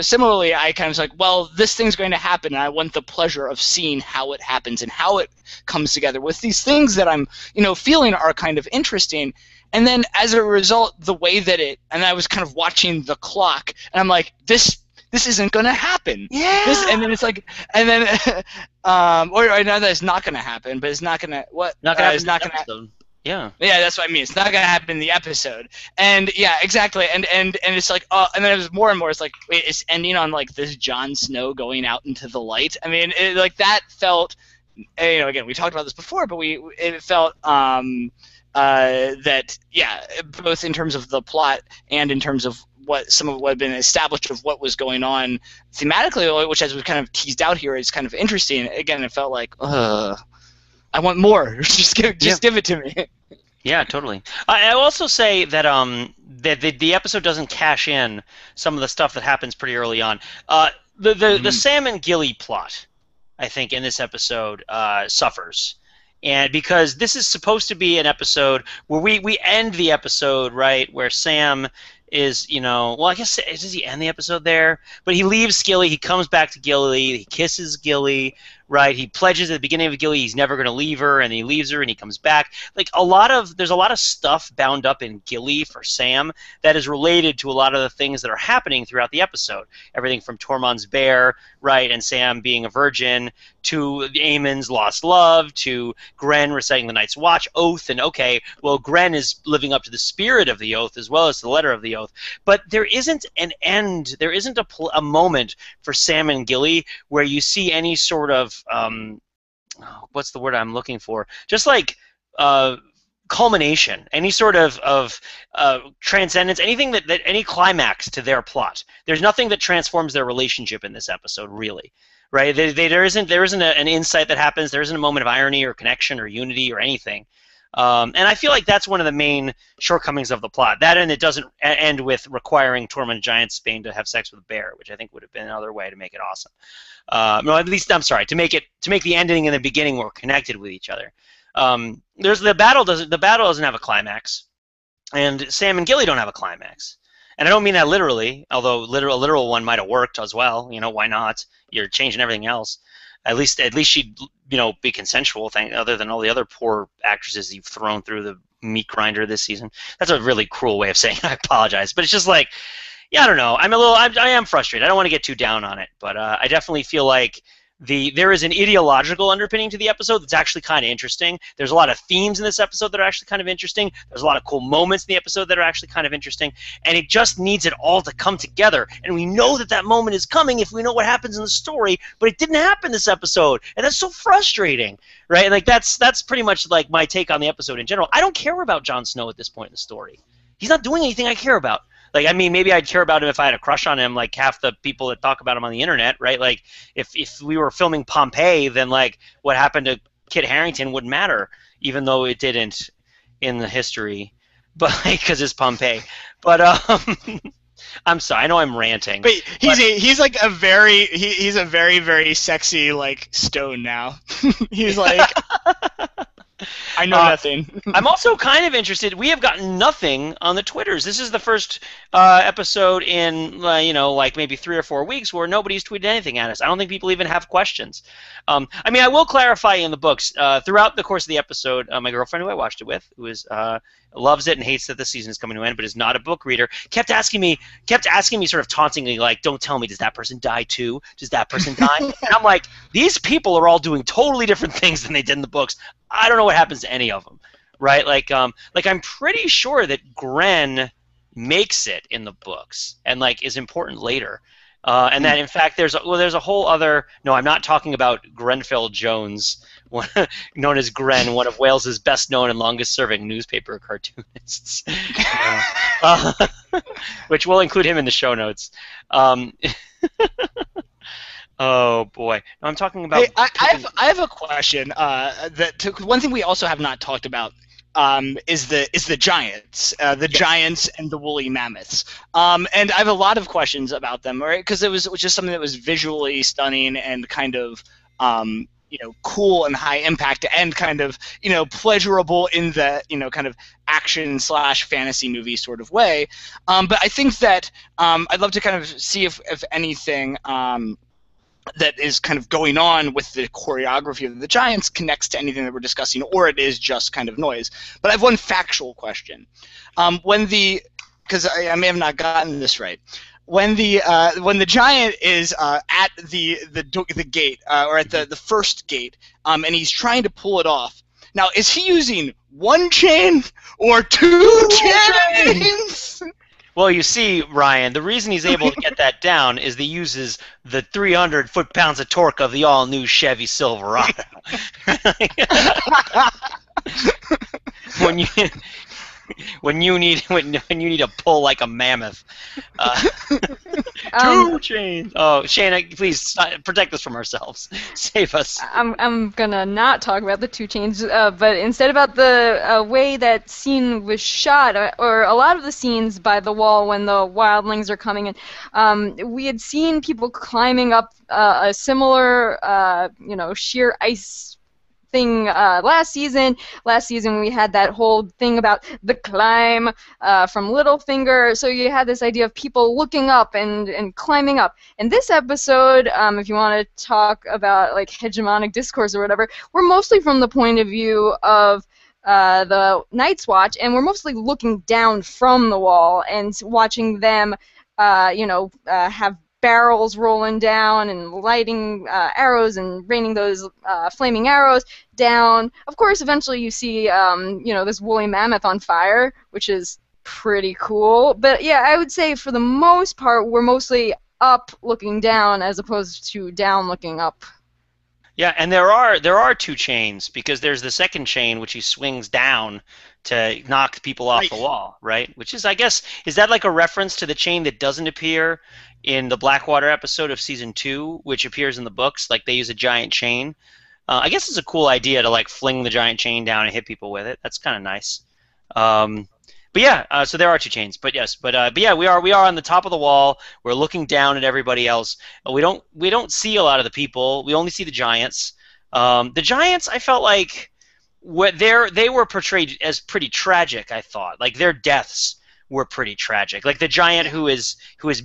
similarly, I kind of was like, well, this thing's going to happen, and I want the pleasure of seeing how it happens and how it comes together with these things that I'm, feeling are kind of interesting. And then as a result, the way that and I was kind of watching the clock, and I'm like, this isn't going to happen.
Yeah.
And then it's like, and then, or now that it's not going to happen, but it's not going to, what?
Not gonna happen
it's not
in the
going to
episode. Yeah.
Yeah, that's what I mean. It's not going to happen in the episode. And yeah, exactly. And it's like, and then it was more and more, it's like, wait, it's ending on like this Jon Snow going out into the light. I mean, like that felt, again, we talked about this before, but it felt, that, yeah, both in terms of the plot and in terms of some of what had been established of what was going on thematically, which as we kind of teased out here is kind of interesting. Again, it felt like, I want more. Just give it to me.
Yeah, totally. I also say that that the episode doesn't cash in some of the stuff that happens pretty early on. The Sam and Gilly plot, I think, in this episode suffers. And because this is supposed to be an episode where we end the episode, right, where Sam is, well, I guess, does he end the episode there? But he leaves Gilly, he comes back to Gilly, he kisses Gilly, right? He pledges at the beginning of Gilly he's never going to leave her, and he leaves her, and he comes back. Like, there's a lot of stuff bound up in Gilly for Sam that is related to a lot of the things that are happening throughout the episode. Everything from Tormund's bear, right, and Sam being a virgin, to Aemon's lost love, to Gren reciting the Night's Watch oath, and okay, well, Gren is living up to the spirit of the oath as well as the letter of the oath. But there isn't an end, there isn't a moment for Sam and Gilly where you see any sort of what's the word I'm looking for? Just like culmination, any sort of transcendence, anything that any climax to their plot. There's nothing that transforms their relationship in this episode, really. Right? There isn't an insight that happens. There isn't a moment of irony or connection or unity or anything. And I feel like that's one of the main shortcomings of the plot. That, and it doesn't end with requiring Tormund Giantsbane to have sex with a bear, which I think would have been another way to make it awesome. No, at least, I'm sorry, to make the ending and the beginning more connected with each other. The battle doesn't have a climax, and Sam and Gilly don't have a climax. And I don't mean that literally, although a literal one might have worked as well. Why not? You're changing everything else. At least she'd be consensual. Other than all the other poor actresses you've thrown through the meat grinder this season. That's a really cruel way of saying it. I apologize, but it's just like, yeah, I don't know. I am frustrated. I don't want to get too down on it, but I definitely feel like there is an ideological underpinning to the episode that's actually kind of interesting. There's a lot of themes in this episode that are actually kind of interesting. There's a lot of cool moments in the episode that are actually kind of interesting, and it just needs it all to come together. And we know that moment is coming if we know what happens in the story, but it didn't happen this episode, and that's so frustrating, right? And like that's pretty much like my take on the episode in general. I don't care about Jon Snow at this point in the story. He's not doing anything I care about. Like, I mean, maybe I'd care about him if I had a crush on him, like half the people that talk about him on the internet, right? Like, if we were filming Pompeii, then, like, what happened to Kit Harington wouldn't matter, even though it didn't in the history, but because it's Pompeii. But, I'm sorry, I know I'm ranting.
But he's a very, very sexy, like, stone now. He's like... I know nothing.
I'm also kind of interested. We have gotten nothing on the Twitters. This is the first episode in, like maybe 3 or 4 weeks where nobody's tweeted anything at us. I don't think people even have questions. I mean, I will clarify in the books. Throughout the course of the episode, my girlfriend who I watched it with, who is loves it and hates that the season is coming to an end, but is not a book reader, kept asking me sort of tauntingly, like, don't tell me, does that person die too? Does that person die? And I'm like, these people are all doing totally different things than they did in the books. I don't know what happens to any of them, right? Like I'm pretty sure that Gren makes it in the books and like is important later, and that in fact there's a whole other. No, I'm not talking about Grenfell Jones, known as Gren, one of Wales's best-known and longest-serving newspaper cartoonists, which we'll include him in the show notes. Oh boy! No, I'm talking about.
Hey, I have a question. One thing we also have not talked about is the giants, giants and the woolly mammoths. And I have a lot of questions about them, right? Because it was just something that was visually stunning and kind of cool and high impact and kind of pleasurable in the kind of action / fantasy movie sort of way. But I think that I'd love to kind of see if anything. That is kind of going on with the choreography of the Giants connects to anything that we're discussing, or it is just kind of noise. But I have one factual question. Because I may have not gotten this right. When the giant is at the gate or at the first gate, and he's trying to pull it off. Now, is he using one chain or two chains?
Well, you see, Ryan, the reason he's able to get that down is he uses the 300 foot-pounds of torque of the all-new Chevy Silverado. when you need to pull like a mammoth. Two chains. Oh, Shayna, please protect us from ourselves. Save us.
I'm gonna not talk about the 2 chains, but instead about the way that scene was shot, or a lot of the scenes by the wall when the wildlings are coming in. We had seen people climbing up a similar, sheer ice thing last season. Last season we had that whole thing about the climb from Littlefinger. So you had this idea of people looking up and climbing up. In this episode, if you want to talk about like hegemonic discourse or whatever, we're mostly from the point of view of the Night's Watch, and we're mostly looking down from the wall and watching them, have barrels rolling down and lighting arrows and raining those flaming arrows down. Of course, eventually you see, this woolly mammoth on fire, which is pretty cool. But yeah, I would say for the most part, we're mostly up looking down as opposed to down looking up.
Yeah, and there are 2 chains, because there's the second chain which he swings down to knock people off the wall, right? Which is, I guess, is that like a reference to the chain that doesn't appear in the Blackwater episode of season 2, which appears in the books? Like they use a giant chain. I guess it's a cool idea to like fling the giant chain down and hit people with it. That's kind of nice. But yeah, so there are 2 chains. But yes, but yeah, we are on the top of the wall. We're looking down at everybody else. We don't see a lot of the people. We only see the giants. The giants, I felt like they were portrayed as pretty tragic. I thought like their deaths were pretty tragic. Like the giant who is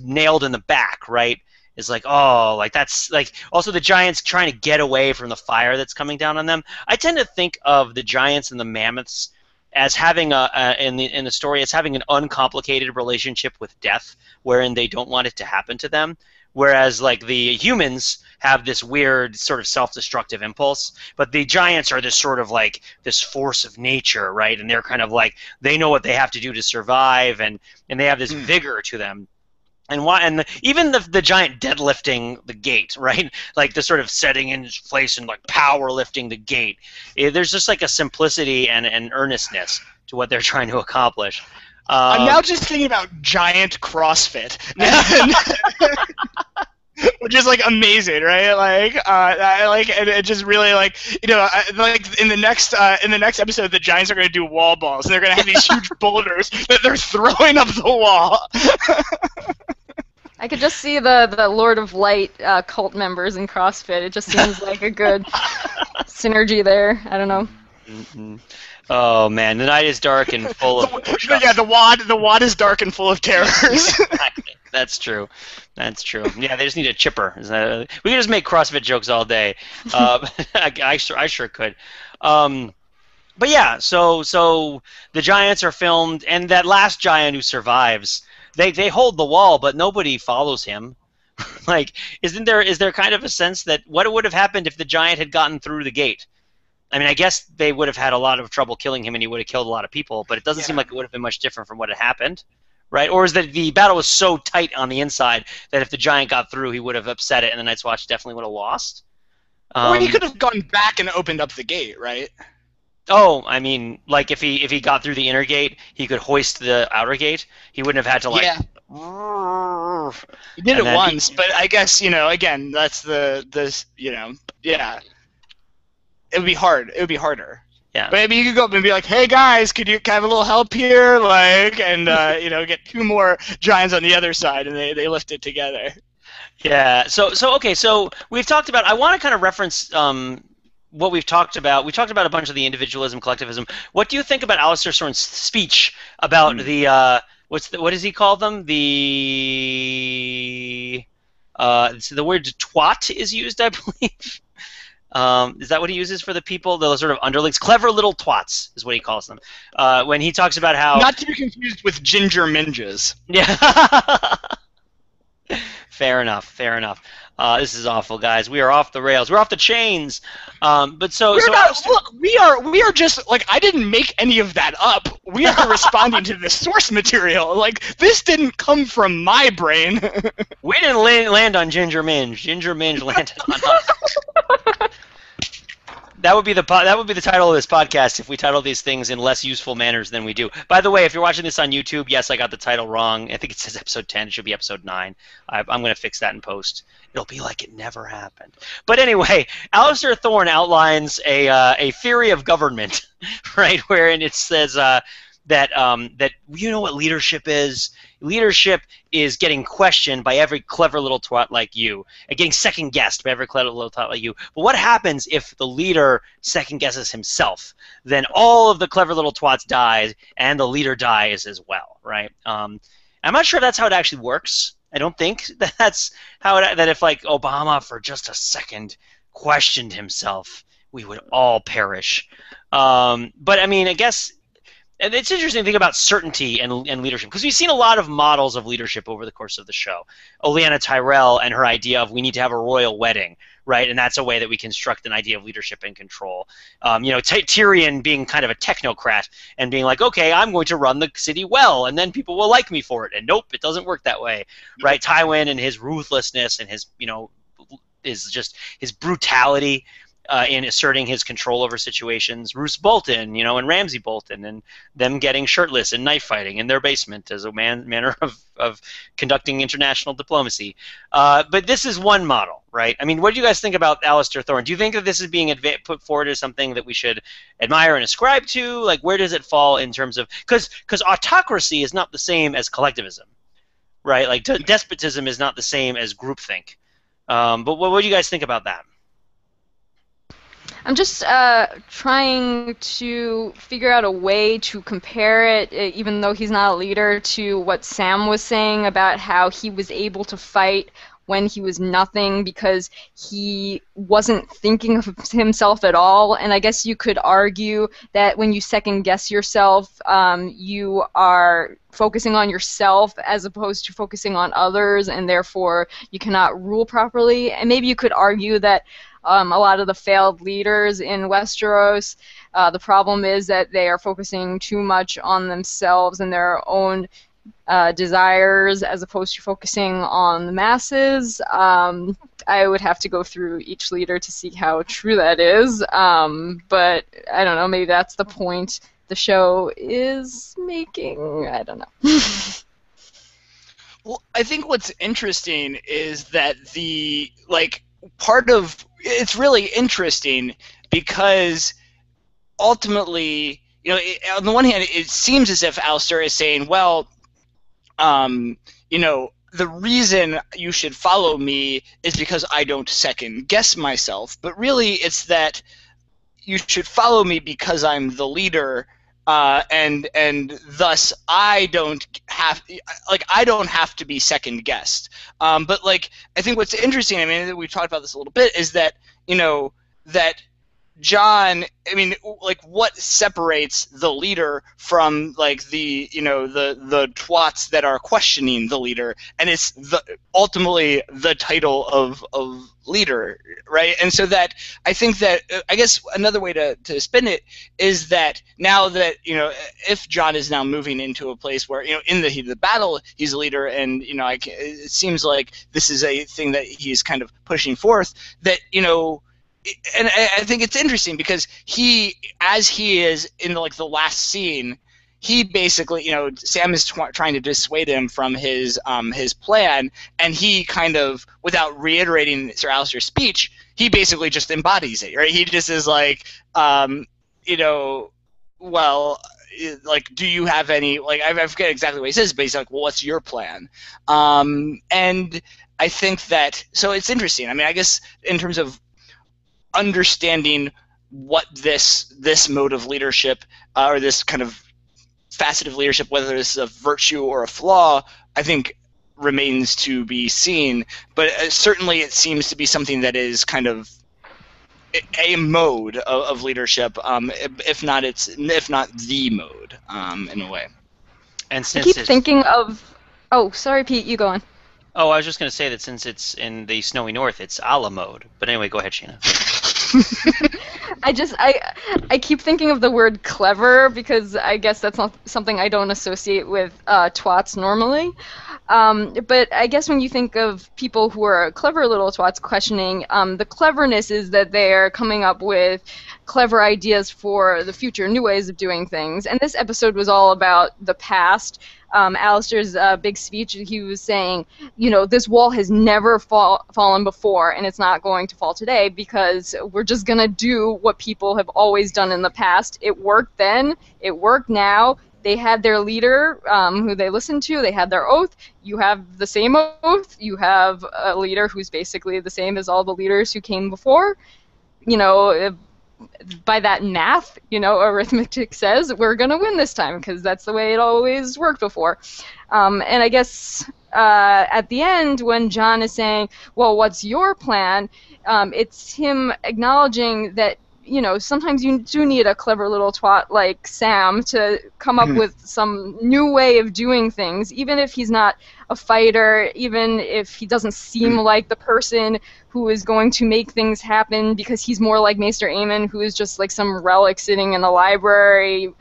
nailed in the back, right? Is like, oh, like that's like also the giants trying to get away from the fire that's coming down on them. I tend to think of the giants and the mammoths as having in the story as having an uncomplicated relationship with death, wherein they don't want it to happen to them, whereas like the humans have this weird sort of self-destructive impulse, but the giants are this sort of like this force of nature, right? And they're kind of like they know what they have to do to survive, and they have this vigor to them. And why? And even the giant deadlifting the gate, right? Like the sort of setting in place and like power lifting the gate. There's just like a simplicity and earnestness to what they're trying to accomplish.
I'm now just thinking about giant CrossFit, which is like amazing, right? Like, and it just really like, like in the next episode, the Giants are going to do wall balls, and they're going to have these huge boulders that they're throwing up the wall.
I could just see the Lord of Light cult members in CrossFit. It just seems like a good synergy there. I don't know.
Mm-hmm. Oh man, the night is dark and full of.
Yeah, the wad is dark and full of terrors.
Exactly. That's true. Yeah, they just need a chipper. We can just make CrossFit jokes all day. I sure could. But yeah, so the giants are filmed, and that last giant who survives. They hold the wall, but nobody follows him. Like, is there kind of a sense that what would have happened if the giant had gotten through the gate? I mean, I guess they would have had a lot of trouble killing him, and he would have killed a lot of people. But it doesn't seem like it would have been much different from what had happened, right? Or is that the battle was so tight on the inside that if the giant got through, he would have upset it, and the Night's Watch definitely would have lost?
Or he could have gone back and opened up the gate, right?
Oh, I mean, like if he got through the inner gate, he could hoist the outer gate. He wouldn't have had to like.
Yeah. He did it once, but I guess again that's yeah. It would be hard. It would be harder.
Yeah.
But maybe you could go up and be like, "Hey guys, can I have a little help here?" Like, and get two more giants on the other side, and they lift it together.
Yeah. So okay. So we've talked about. I want to kind of reference what we've talked about. We talked about a bunch of the individualism, collectivism. What do you think about Alistair Soren's speech about the what does he call them? So the word twat is used, I believe. Is that what he uses for the people, the sort of underlings? Clever little twats is what he calls them. When he talks about how
not to be confused with ginger minges.
Yeah. Fair enough. This is awful, guys. We are off the rails. We're off the chains. But
look, we are just like, I didn't make any of that up. We are responding to the source material. Like, this didn't come from my brain.
We didn't land on Ginger Minge. Ginger Minge landed on us. That would be the title of this podcast if we titled these things in less useful manners than we do. By the way, if you're watching this on YouTube, yes, I got the title wrong. I think it says episode 10. It should be episode 9. I'm going to fix that in post. It'll be like it never happened. But anyway, Alistair Thorne outlines a theory of government, right, wherein it says that you know what leadership is? Leadership is getting questioned by every clever little twat like you, and getting second-guessed by every clever little twat like you. But what happens if the leader second-guesses himself? Then all of the clever little twats die, and the leader dies as well, right? I'm not sure if that's how it actually works. I don't think that's how that if like Obama for just a second questioned himself, we would all perish. But I mean, I guess. And it's interesting to think about certainty and leadership, because we've seen a lot of models of leadership over the course of the show. Oleana Tyrell and her idea of we need to have a royal wedding, right? And that's a way that we construct an idea of leadership and control. Tyrion being kind of a technocrat and being like, okay, I'm going to run the city well, and then people will like me for it. And nope, it doesn't work that way, right? Tywin and his ruthlessness and his, is just his brutality. In asserting his control over situations, Roose Bolton, and Ramsay Bolton, and them getting shirtless and knife fighting in their basement as a manner of conducting international diplomacy. But this is one model, right? I mean, what do you guys think about Alistair Thorne? Do you think that this is being put forward as something that we should admire and ascribe to? Like, where does it fall in terms of because autocracy is not the same as collectivism, right? Like despotism is not the same as groupthink. But what do you guys think about that?
I'm just trying to figure out a way to compare it, even though he's not a leader, to what Sam was saying about how he was able to fight when he was nothing because he wasn't thinking of himself at all. And I guess you could argue that when you second guess yourself, you are focusing on yourself as opposed to focusing on others, and therefore you cannot rule properly. And maybe you could argue that a lot of the failed leaders in Westeros, the problem is that they are focusing too much on themselves and their own desires as opposed to focusing on the masses. I would have to go through each leader to see how true that is, but I don't know, maybe that's the point the show is making. I don't know.
Well, I think what's interesting is that part of it's really interesting because ultimately, on the one hand, it seems as if Alistair is saying, well, the reason you should follow me is because I don't second guess myself, but really it's that you should follow me because I'm the leader, and thus I don't have to be second guessed. But I think what's interesting, I mean, we've talked about this a little bit, is that that Jon, I mean, what separates the leader from the twats that are questioning the leader, and it's ultimately the title of leader, right? And so that I think that I guess another way to spin it is that now that if Jon is now moving into a place where in the heat of the battle he's a leader, and it seems like this is a thing that he's kind of pushing forth, that and I think it's interesting because as he is in the last scene, he basically, Sam is trying to dissuade him from his plan, and he kind of, without reiterating Sir Alistair's speech, he basically just embodies it, right? He just is like, well, do you have any, I forget exactly what he says, but he's like, well, what's your plan? And I think that, so it's interesting. I mean, I guess in terms of understanding what this mode of leadership or this kind of facet of leadership, whether it's a virtue or a flaw, I think remains to be seen. But certainly it seems to be something that is kind of a mode of leadership, if not the mode, in a way.
And
I keep thinking of... Oh, sorry, Pete, you go on.
Oh, I was just going to say that since it's in the snowy north, it's a la mode. But anyway, go ahead, Sheena.
I keep thinking of the word clever because I guess that's not something I don't associate with twats normally. But I guess when you think of people who are clever little twats questioning, the cleverness is that they're coming up with clever ideas for the future, new ways of doing things. And this episode was all about the past. Alistair's big speech, he was saying, this wall has never fallen before, and it's not going to fall today because we're just going to do what people have always done in the past. It worked then, it worked now. They had their leader who they listened to, they had their oath. You have the same oath, you have a leader who's basically the same as all the leaders who came before. By that math, arithmetic says we're going to win this time because that's the way it always worked before. And I guess at the end when Jon is saying, well, what's your plan? It's him acknowledging that, sometimes you do need a clever little twat like Sam to come up with some new way of doing things, even if he's not a fighter, even if he doesn't seem like the person who is going to make things happen because he's more like Maester Aemon, who is just like some relic sitting in a library.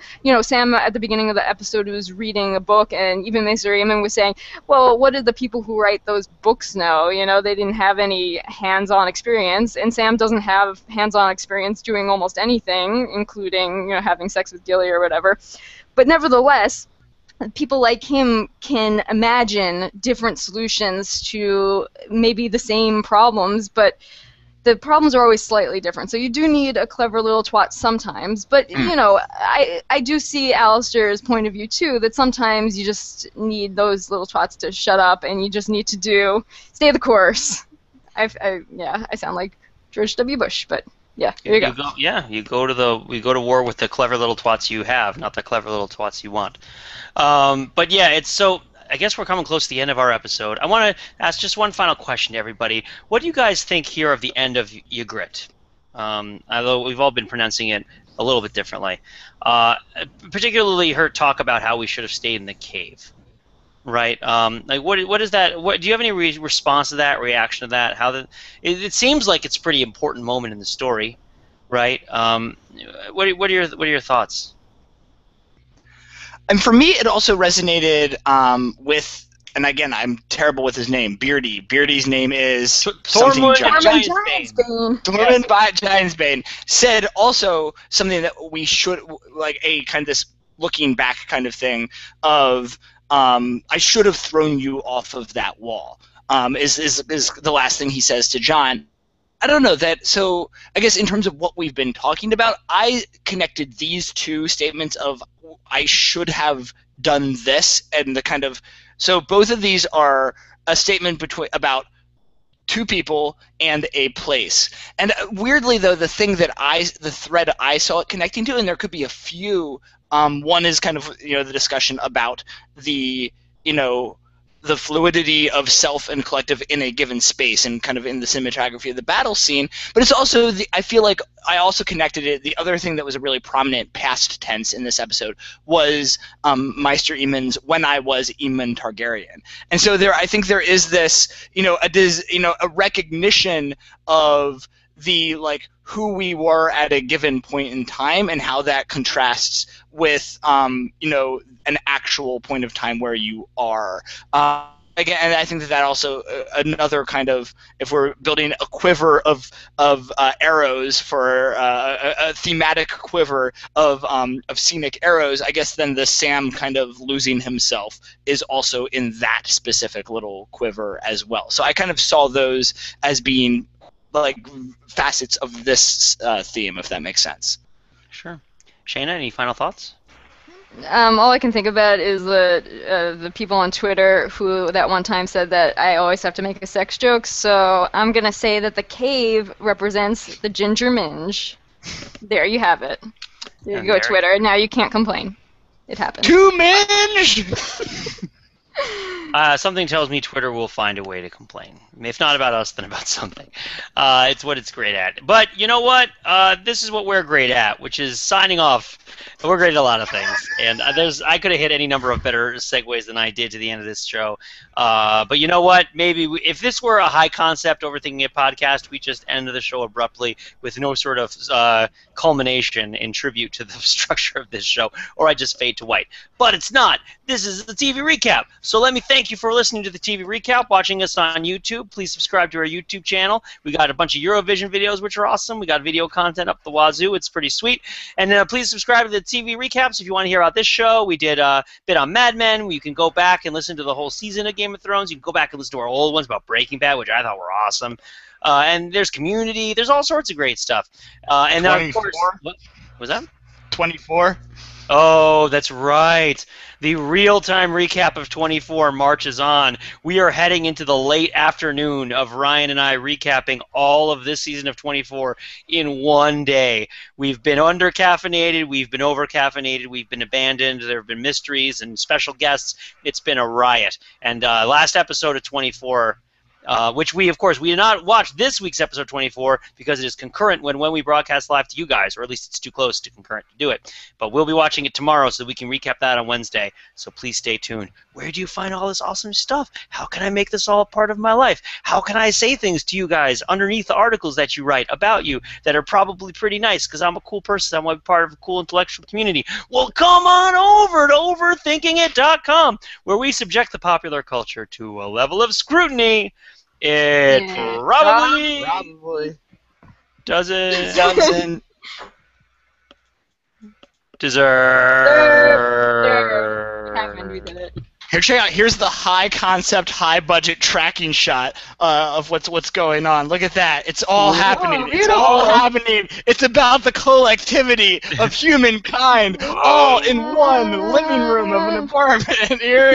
Sam at the beginning of the episode was reading a book, and even Maester Aemon was saying, well, what did the people who write those books know? They didn't have any hands-on experience, and Sam doesn't have hands-on experience doing almost anything, including, having sex with Gilly or whatever. But nevertheless, people like him can imagine different solutions to maybe the same problems, but the problems are always slightly different. So you do need a clever little twat sometimes. But, I do see Alistair's point of view, too, that sometimes you just need those little twats to shut up and you just need to stay the course. I sound like George W. Bush, but... Yeah, here you go.
You go to war with the clever little twats you have, not the clever little twats you want. But yeah, it's so. I guess we're coming close to the end of our episode. I want to ask just one final question to everybody. What do you guys think here of the end of Ygritte? Although we've all been pronouncing it a little bit differently. Particularly her talk about how we should have stayed in the cave. Right. Like, what is that? What do you have any response to that? Reaction to that? It seems like it's a pretty important moment in the story, right? What are your thoughts?
And for me, it also resonated with, and again, I'm terrible with his name, Beardy. Beardy's name is something
Giantsbane.
Tormund Giantsbane said also something that we should, like a kind of this looking back kind of thing of, I should have thrown you off of that wall, is the last thing he says to Jon. I don't know that. So I guess in terms of what we've been talking about, I connected these two statements of I should have done this and the kind of, so both of these are a statement about two people and a place. And weirdly though, the thread I saw it connecting to, and there could be a few. One is kind of the discussion about the the fluidity of self and collective in a given space and kind of in the cinematography of the battle scene. But it's also I feel like I also connected it. The other thing that was a really prominent past tense in this episode was Maester Aemon's "When I was Aemon Targaryen," and so I think there is this a recognition of the who we were at a given point in time and how that contrasts with an actual point of time where you are. Again, and I think that also another kind of, if we're building a quiver of arrows for a thematic quiver of scenic arrows, I guess then the Sam kind of losing himself is also in that specific little quiver as well. So I kind of saw those as being facets of this theme, if that makes sense.
Sure. Shayna, any final thoughts?
All I can think about is the people on Twitter who that one time said that I always have to make a sex joke, so I'm going to say that the cave represents the ginger minge. There you have it. There you go, Twitter. Now you can't complain. It happened.
To minge!
Something tells me Twitter will find a way to complain. If not about us, then about something. It's what it's great at. But you know what? This is what we're great at, which is signing off. We're great at a lot of things. And I could have hit any number of better segues than I did to the end of this show. But you know what? Maybe if this were a high-concept Overthinking It podcast, we just end the show abruptly with no sort of culmination in tribute to the structure of this show, or I just fade to white. But it's not. This is the TV recap. So let me thank you for listening to the TV recap, watching us on YouTube. Please subscribe to our YouTube channel. We got a bunch of Eurovision videos, which are awesome. We got video content up the wazoo. It's pretty sweet. And please subscribe to the TV recaps if you want to hear about this show. We did a bit on Mad Men, where you can go back and listen to the whole season of Game of Thrones. You can go back and listen to our old ones about Breaking Bad, which I thought were awesome. And there's Community. There's all sorts of great stuff. And then, of course, what was that?
24.
Oh, that's right. The real-time recap of 24 marches on. We are heading into the late afternoon of Ryan and I recapping all of this season of 24 in one day. We've been under-caffeinated, we've been over-caffeinated, we've been abandoned, there have been mysteries and special guests. It's been a riot. And last episode of 24... which we did not watch this week's episode 24 because it is concurrent when we broadcast live to you guys, or at least it's too close to concurrent to do it. But we'll be watching it tomorrow so that we can recap that on Wednesday. So please stay tuned. Where do you find all this awesome stuff? How can I make this all a part of my life? How can I say things to you guys underneath the articles that you write about you that are probably pretty nice because I'm a cool person. I want to be part of a cool intellectual community. Well, come on over to overthinkingit.com, where we subject the popular culture to a level of scrutiny it probably doesn't deserve.
Here, check out. Here's the high concept, high budget tracking shot of what's going on. Look at that. It's all happening. It's all happening. It's about the collectivity of humankind, all in one living room of an apartment. Here.